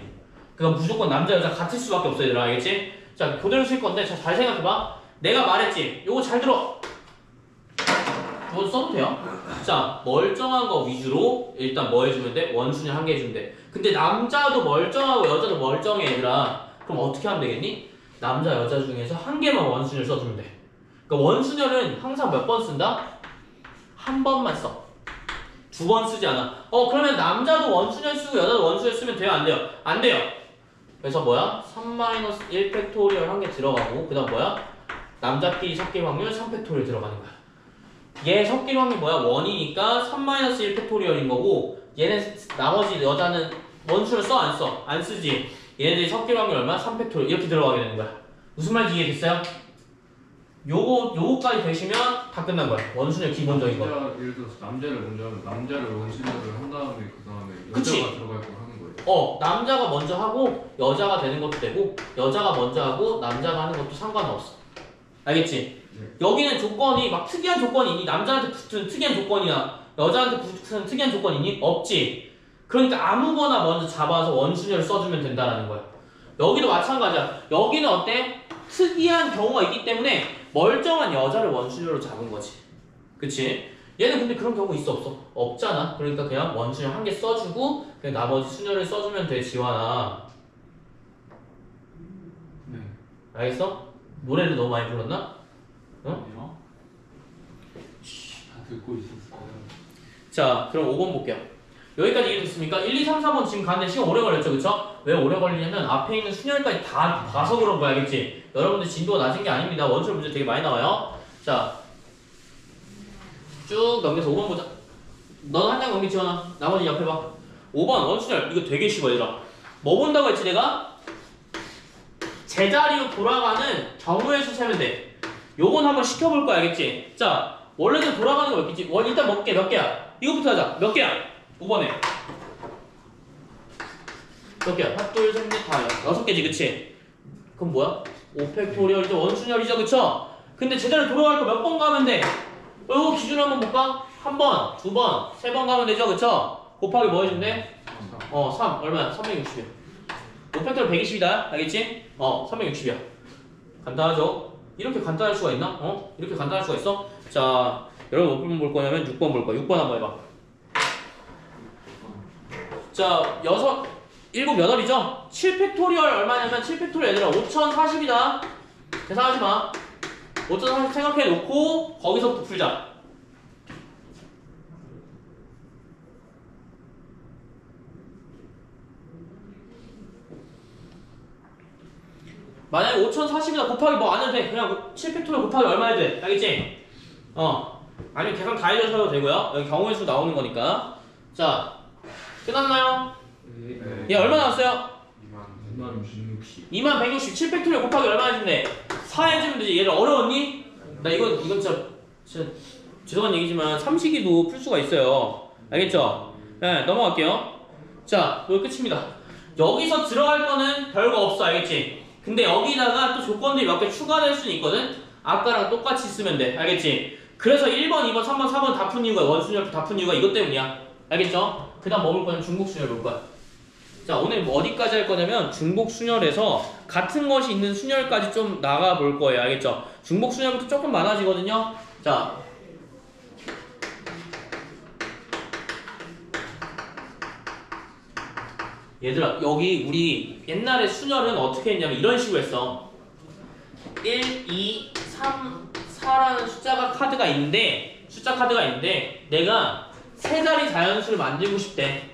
그건 무조건 남자 여자 같을 수밖에 없어 얘들아. 알겠지? 자 교대로 쓸 건데 자 잘 생각해봐. 내가 말했지? 요거 잘 들어. 이거 써도 돼요. 자 멀쩡한 거 위주로 일단 뭐 해주면 돼? 원순열 한 개 해주면 돼. 근데 남자도 멀쩡하고 여자도 멀쩡해 얘들아. 그럼 어떻게 하면 되겠니? 남자 여자 중에서 한 개만 원순열 써주면 돼. 그러니까 원순열은 항상 몇 번 쓴다? 한 번만 써. 2번 쓰지 않아. 그러면 남자도 원순열 쓰고 여자도 원순열 쓰면 돼요 안 돼요? 안 돼요. 그래서 뭐야? 3-1 팩토리얼 한 개 들어가고 그 다음 뭐야? 남자끼리 섞일 확률 3팩토리얼 들어가는 거야. 얘 섞일 확률 뭐야? 1이니까 3-1 팩토리얼인 거고 얘는 나머지 여자는 원순열 써 안 써? 안 쓰지. 얘네들이 섞일 확률 얼마? 3팩토리얼 이렇게 들어가게 되는 거야. 무슨 말인지 이해됐어요? 요거까지 되시면 다 끝난 거야. 원순열 기본적인 거. 예를 들어서 남자를 먼저 하면 남자를 원순열을 한 다음에 그 다음에 그치? 여자가 들어갈 걸 하는 거예요. 남자가 먼저 하고 여자가 되는 것도 되고 여자가 먼저 하고 남자가 하는 것도 상관없어. 알겠지? 네. 여기는 조건이 막 특이한 조건이 있니? 남자한테 붙은 특이한 조건이나 여자한테 붙은 특이한 조건이 있니? 없지. 그러니까 아무거나 먼저 잡아서 원순열을 써주면 된다라는 거야. 여기도 마찬가지야. 여기는 어때? 특이한 경우가 있기 때문에 멀쩡한 여자를 원순열로 잡은 거지. 그치? 얘는 근데 그런 경우 있어 없어? 없잖아. 그러니까 그냥 원순열 한 개 써주고 그냥 나머지 순열을 써주면 돼 지환아. 네. 알겠어? 노래를 너무 많이 불렀나? 아니요. 다 듣고 있었어요. 자 그럼 5번 볼게요. 여기까지 이해됐습니까? 1, 2, 3, 4번 지금 가는데 시간 오래 걸렸죠 그쵸? 왜 오래 걸리냐면 앞에 있는 순열까지 다 봐서 그런 거야 알겠지? 여러분들 진도가 낮은 게 아닙니다. 원술 문제 되게 많이 나와요. 자 쭉 넘겨서 5번 보자. 너는 한 장 넘기 지원아. 나머지 옆에 봐. 5번 원순열 이거 되게 쉬워 얘들아. 뭐 본다고 했지 내가? 제자리로 돌아가는 경우의 수 세면 돼. 요건 한번 시켜볼 거야 알겠지? 자 원래대로 돌아가는 거 몇 개지? 일단 몇 개야? 이거부터 하자. 몇 개야? 5번에 몇 개야? 하나, 둘, 셋, 넷, 다 6개지, 그치? 그럼 뭐야? 5팩토리얼이죠. 원순열이죠, 그쵸? 근데 제자리로 돌아갈 거 몇 번 가면 돼? 이거 기준 한번 볼까? 한 번, 두 번, 세 번 가면 되죠, 그쵸? 곱하기 뭐 해주면 돼? 3. 얼마야? 360이야. 5팩토리얼 120이다. 알겠지? 360이야. 간단하죠? 이렇게 간단할 수가 있나? 이렇게 간단할 수가 있어? 자, 여러분 몇 번 볼 거냐면 6번 볼 거야. 6번 한번 해봐. 자, 7, 8이죠? 7팩토리얼 얼마냐면 7팩토리얼 얘들아 5040이다. 계산하지 마. 5040 생각해 놓고 거기서부터 풀자. 만약에 5040이다 곱하기 뭐 안 해도 돼. 그냥 7팩토리얼 곱하기 얼마 해도 돼. 알겠지? 아니면 계산 다 해줘도 되고요. 여기 경우의 수 나오는 거니까. 자, 끝났나요? 네. 얘 얼마 나왔어요? 2160. 2160. 7팩토리얼 곱하기 얼마 해주면 돼? 4 해주면 되지. 얘를 어려웠니? 나 이건 진짜 죄송한 얘기지만 삼식이도 풀 수가 있어요. 알겠죠? 네, 넘어갈게요. 자, 여기 끝입니다. 여기서 들어갈 거는 별거 없어. 알겠지? 근데 여기다가 또 조건들이 몇 개 추가될 수는 있거든? 아까랑 똑같이 쓰면 돼. 알겠지? 그래서 1번, 2번, 3번, 4번 다 푼 이유가 원순열 다 푼 이유가 이것 때문이야. 알겠죠? 그 다음 뭐 볼 거냐면 중복순열 볼 거야. 자, 오늘 뭐 어디까지 할 거냐면 중복순열에서 같은 것이 있는 순열까지 좀 나가 볼 거예요. 알겠죠? 중복순열부터 조금 많아지거든요. 자, 얘들아, 여기 우리 옛날에 순열은 어떻게 했냐면 이런 식으로 했어. 1, 2, 3, 4라는 숫자 카드가 있는데 내가 세 자리 자연수를 만들고 싶대.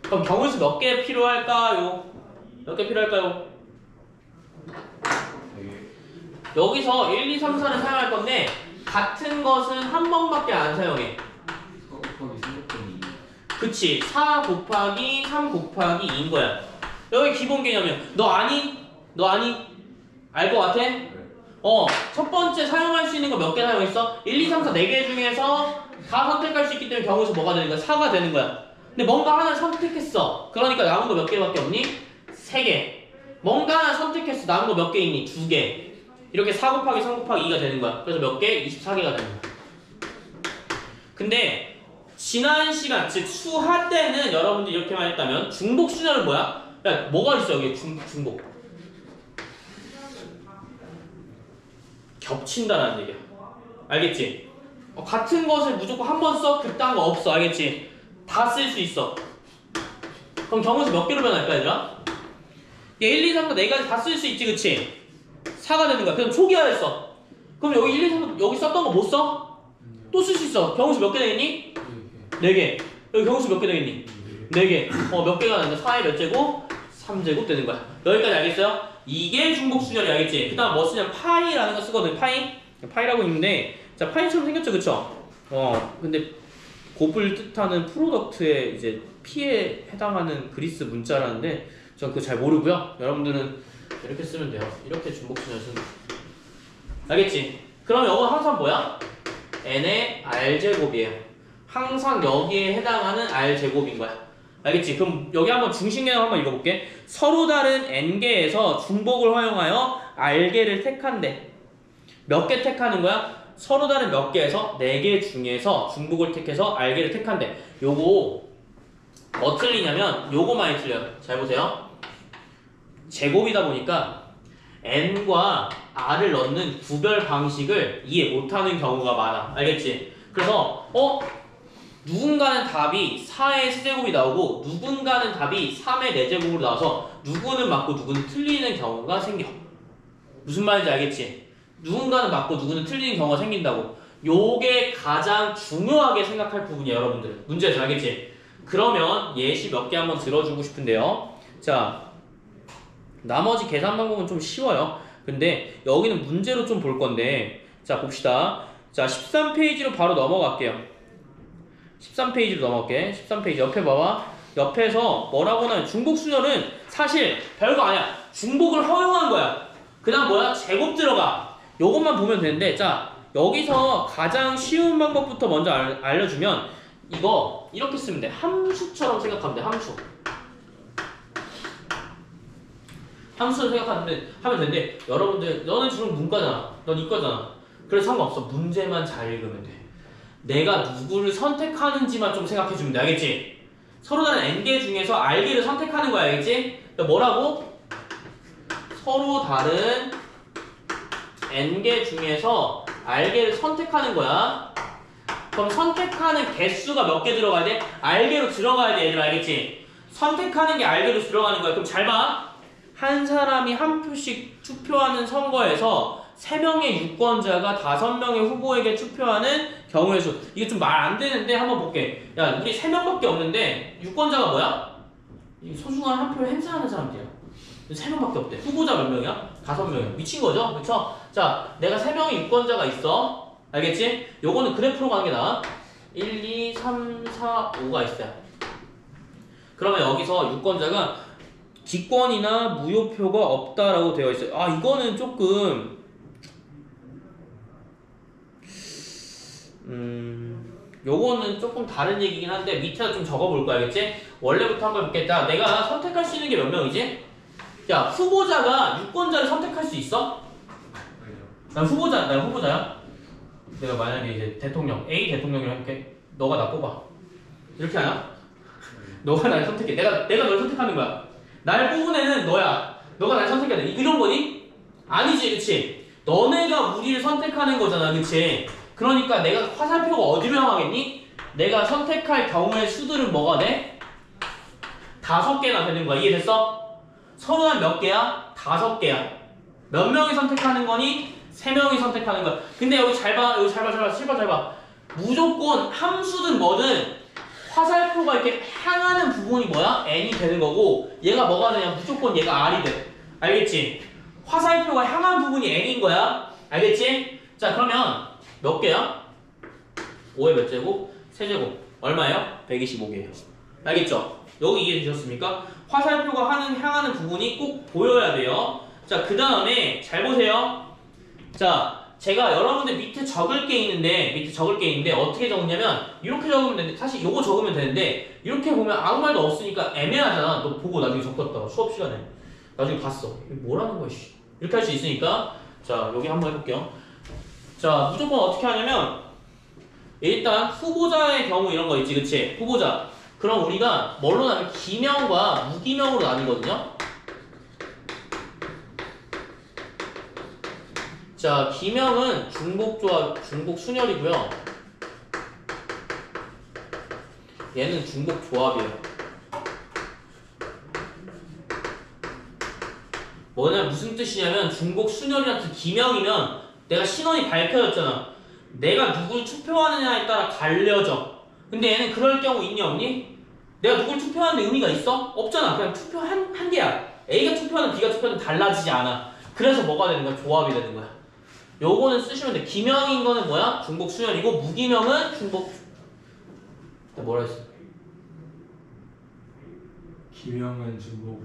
그럼 경우수 몇 개 필요할까요? 몇 개 필요할까요? 여기서 1, 2, 3, 4를 사용할 건데 같은 것은 한 번밖에 안 사용해. 4 곱하기 3 곱하기 2. 그치, 4 곱하기 3 곱하기 2인 거야. 여기 기본 개념이야. 너 아니? 알 것 같아? 첫 번째 사용할 수 있는 거 몇 개 사용했어? 1, 2, 3, 4, 4개 중에서 다 선택할 수 있기 때문에 경우에서 뭐가 되는 거야? 4가 되는 거야. 근데 뭔가 하나를 선택했어. 그러니까 남은 거 몇 개밖에 없니? 3개. 뭔가 하나 선택했어. 남은 거 몇 개 있니? 2개. 이렇게 4 곱하기 3 곱하기 2가 되는 거야. 그래서 몇 개? 24개가 되는 거야. 근데 지난 시간, 즉 수하 때는 여러분들이 이렇게만 했다면 중복 순열은 뭐야? 야, 뭐가 있어 여기 중복? 겹친다라는 얘기야. 알겠지? 같은 것을 무조건 한 번 써? 그딴 거 없어. 알겠지? 다 쓸 수 있어. 그럼 경우수 몇 개로 변할까 얘들아? 얘 1, 2, 3, 4 4가지 다 쓸 수 있지, 그치? 4가 되는 거야. 그럼 초기화했어. 그럼 여기 1, 2, 3, 여기 썼던 거 못 써? 또 쓸 수 있어. 경우수 몇 개 되겠니? 4개. 여기 경우수 몇 개 되겠니? 4개. 몇 개가 나는데 4의 몇 제곱? 3제곱 되는 거야. 여기까지 알겠어요? 이게 중복순열이 알겠지? 그 다음 뭐 쓰냐면 파이라는 거 쓰거든. 파이라고 있는데 자, 파이처럼 생겼죠, 그쵸? 근데 곱을 뜻하는 프로덕트의 이제 P에 해당하는 그리스 문자라는데 전 그거 잘 모르고요. 여러분들은 이렇게 쓰면 돼요. 이렇게 중복순열 쓰는 거야. 알겠지? 그럼 이건 항상 뭐야? n의 r제곱이에요. 항상 여기에 해당하는 r제곱인 거야. 알겠지? 그럼 여기 한번 중심개념 한번 읽어볼게. 서로 다른 n개에서 중복을 허용하여 r개를 택한대. 몇 개 택하는 거야? 서로 다른 몇 개에서 4개 중에서 중복을 택해서 r개를 택한대. 요거 뭐 틀리냐면 요거 많이 틀려요. 잘 보세요. 제곱이다 보니까 n과 r을 넣는 구별 방식을 이해 못하는 경우가 많아. 알겠지? 그래서 누군가는 답이 4의 세제곱이 나오고 누군가는 답이 3의 4제곱으로 나와서 누구는 맞고 누구는 틀리는 경우가 생겨. 무슨 말인지 알겠지? 누군가는 맞고 누구는 틀리는 경우가 생긴다고. 요게 가장 중요하게 생각할 부분이야, 여러분들. 문제에서 알겠지? 그러면 예시 몇 개 한번 들어주고 싶은데요. 자, 나머지 계산 방법은 좀 쉬워요. 근데 여기는 문제로 좀 볼 건데, 자 봅시다. 자, 13페이지로 바로 넘어갈게요. 13페이지로 넘어갈게. 13페이지 옆에 봐봐. 옆에서 뭐라고 하냐면 중복순열은 사실 별거 아니야. 중복을 허용한 거야. 그 다음 뭐야? 제곱 들어가. 요것만 보면 되는데, 자 여기서 가장 쉬운 방법부터 먼저 알려주면 이거 이렇게 쓰면 돼. 함수처럼 생각하면 돼. 함수를 하면 되는데 여러분들 너는 지금 문과잖아. 넌 이과잖아. 그래서 상관없어. 문제만 잘 읽으면 돼. 내가 누구를 선택하는지만 좀 생각해주면 돼. 알겠지? 서로 다른 n개 중에서 r개를 선택하는 거야. 알겠지? 뭐라고? 서로 다른 n개 중에서 r개를 선택하는 거야. 그럼 선택하는 개수가 몇 개 들어가야 돼? r개로 들어가야 돼. 얘들 알겠지? 선택하는 게 r개로 들어가는 거야. 그럼 잘 봐. 한 사람이 한 표씩 투표하는 선거에서 3명의 유권자가 5명의 후보에게 투표하는 경우의 수. 이게 좀 말 안 되는데 한번 볼게. 야, 우리 3명밖에 없는데 유권자가 뭐야? 소중한 한 표를 행사하는 사람들이야. 3명밖에 없대. 후보자 몇 명이야? 5명이야. 미친 거죠? 그쵸? 자, 내가 3명의 유권자가 있어. 알겠지? 요거는 그래프로 가는 게 나아. 1, 2, 3, 4, 5가 있어요. 그러면 여기서 유권자가 기권이나 무효표가 없다라고 되어 있어요. 아, 이거는 조금 요거는 조금 다른 얘기긴 한데 밑에다 좀 적어볼 거야. 알겠지? 원래부터 한번 볼겠다. 내가 선택할 수 있는 게 몇 명이지? 야, 후보자가 유권자를 선택할 수 있어? 난 후보자야. 내가 만약에 이제 대통령 A 대통령이라 할게. 너가 나 뽑아. 이렇게 하냐? 너가 날 선택해. 내가 널 선택하는 거야. 날 뽑은 애는 너야. 너가 날 선택해야 돼. 이런 거니? 아니지, 그치? 너네가 우리를 선택하는 거잖아, 그치? 그러니까 내가 화살표가 어디로 향하겠니? 내가 선택할 경우의 수들은 뭐가 돼? 5개나 되는 거야. 이해됐어? 서로 한 몇 개야? 5개야. 몇 명이 선택하는 거니? 3명이 선택하는 거야. 근데 여기 잘 봐. 실바 잘 봐. 무조건 함수든 뭐든 화살표가 이렇게 향하는 부분이 뭐야? n이 되는 거고 얘가 뭐가 되냐? 무조건 얘가 r이 돼. 알겠지? 화살표가 향한 부분이 n인 거야. 알겠지? 자, 그러면 몇 개야? 5의 몇 제곱? 세제곱. 얼마예요? 125개예요. 알겠죠? 여기 이해되셨습니까? 화살표가 향하는 부분이 꼭 보여야 돼요. 자, 그 다음에 잘 보세요. 자, 제가 여러분들 밑에 적을 게 있는데 어떻게 적냐면 이렇게 적으면 되는데 사실 요거 적으면 되는데 이렇게 보면 아무 말도 없으니까 애매하잖아. 너 보고 나중에 적었다가 수업 시간에 나중에 봤어. 이거 뭐라는 거야, 씨. 이렇게 할 수 있으니까 자, 여기 한번 해볼게요. 자, 무조건 어떻게 하냐면 일단 후보자의 경우 이런 거 있지, 그치? 후보자. 그럼 우리가 뭘로 나누면 기명과 무기명으로 나뉘거든요. 자, 기명은 중복조합, 중복순열이고요. 얘는 중복조합이에요. 뭐냐, 무슨 뜻이냐면 중복순열이란 기명이면 내가 신원이 밝혀졌잖아. 내가 누굴 투표하느냐에 따라 갈려져. 근데 얘는 그럴 경우 있니 없니? 내가 누굴 투표하는데 의미가 있어? 없잖아. 그냥 투표 한 개야. A가 투표하는 B가 투표하는 달라지지 않아. 그래서 뭐가 되는 거야? 조합이 되는 거야. 요거는 쓰시면 돼. 기명인 거는 뭐야? 중복수열이고 무기명은 중복. 뭐라 했어? 기명은 중복수열.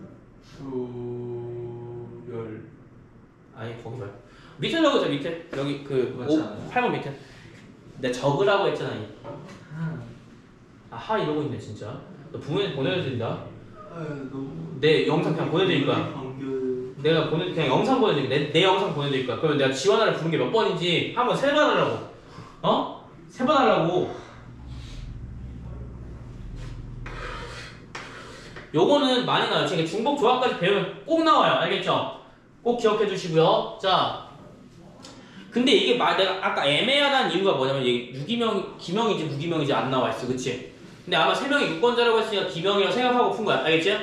아니, 거기 말고 밑에 적으세요. 밑에 여기 그 8번 밑에. 내가 적으라고 했잖아. 하 이러고 있네 진짜. 너 부모님 보내드린다. 내 영상 그냥 보내드릴 거야. 내가 그냥 영상 보내드릴게. 내 영상 보내드릴 거야. 그러면 내가 지원하를 부른 게 몇 번인지 한번 세 번 하려고. 어? 세 번 하려고. 요거는 많이 나와요. 지금 중복 조합까지 배우면 꼭 나와요. 알겠죠? 꼭 기억해 주시고요. 자, 근데 이게 내가 아까 애매하다는 이유가 뭐냐면 이게 기명인지 무기명인지 안 나와 있어. 그치? 근데 아마 3명이 유권자라고 했으니까 기명이라고 생각하고 푼 거야. 알겠지?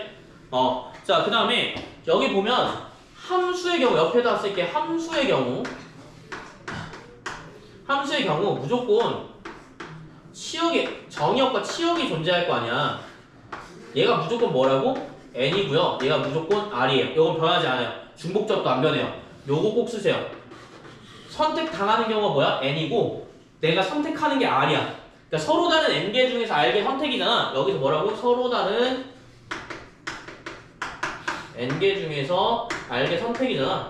자, 그 다음에 여기 보면 함수의 경우 옆에다 쓸게. 함수의 경우 무조건 정의역과 치역이 존재할 거 아니야. 얘가 무조건 뭐라고? n이고요. 얘가 무조건 r이에요. 이건 변하지 않아요. 중복접도 안 변해요. 요거 꼭 쓰세요. 선택당하는 경우가 뭐야? n이고 내가 선택하는 게 r이야. 그러니까 서로 다른 n개 중에서 r개 선택이잖아. 여기서 뭐라고? 서로 다른 n개 중에서 r개 선택이잖아.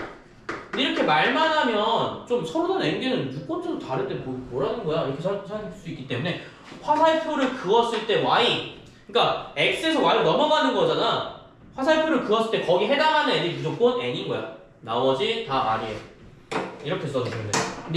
근데 이렇게 말만 하면 좀 서로 다른 N개는 유권자도 다른데 뭐라는 거야? 이렇게 생각할 수 있기 때문에 화살표를 그었을 때 Y, 그러니까 X에서 Y로 넘어가는 거잖아. 화살표를 그었을 때 거기 해당하는 애들이 무조건 N인 거야. 나머지 다 R이에요. 이렇게 써주시면 돼요.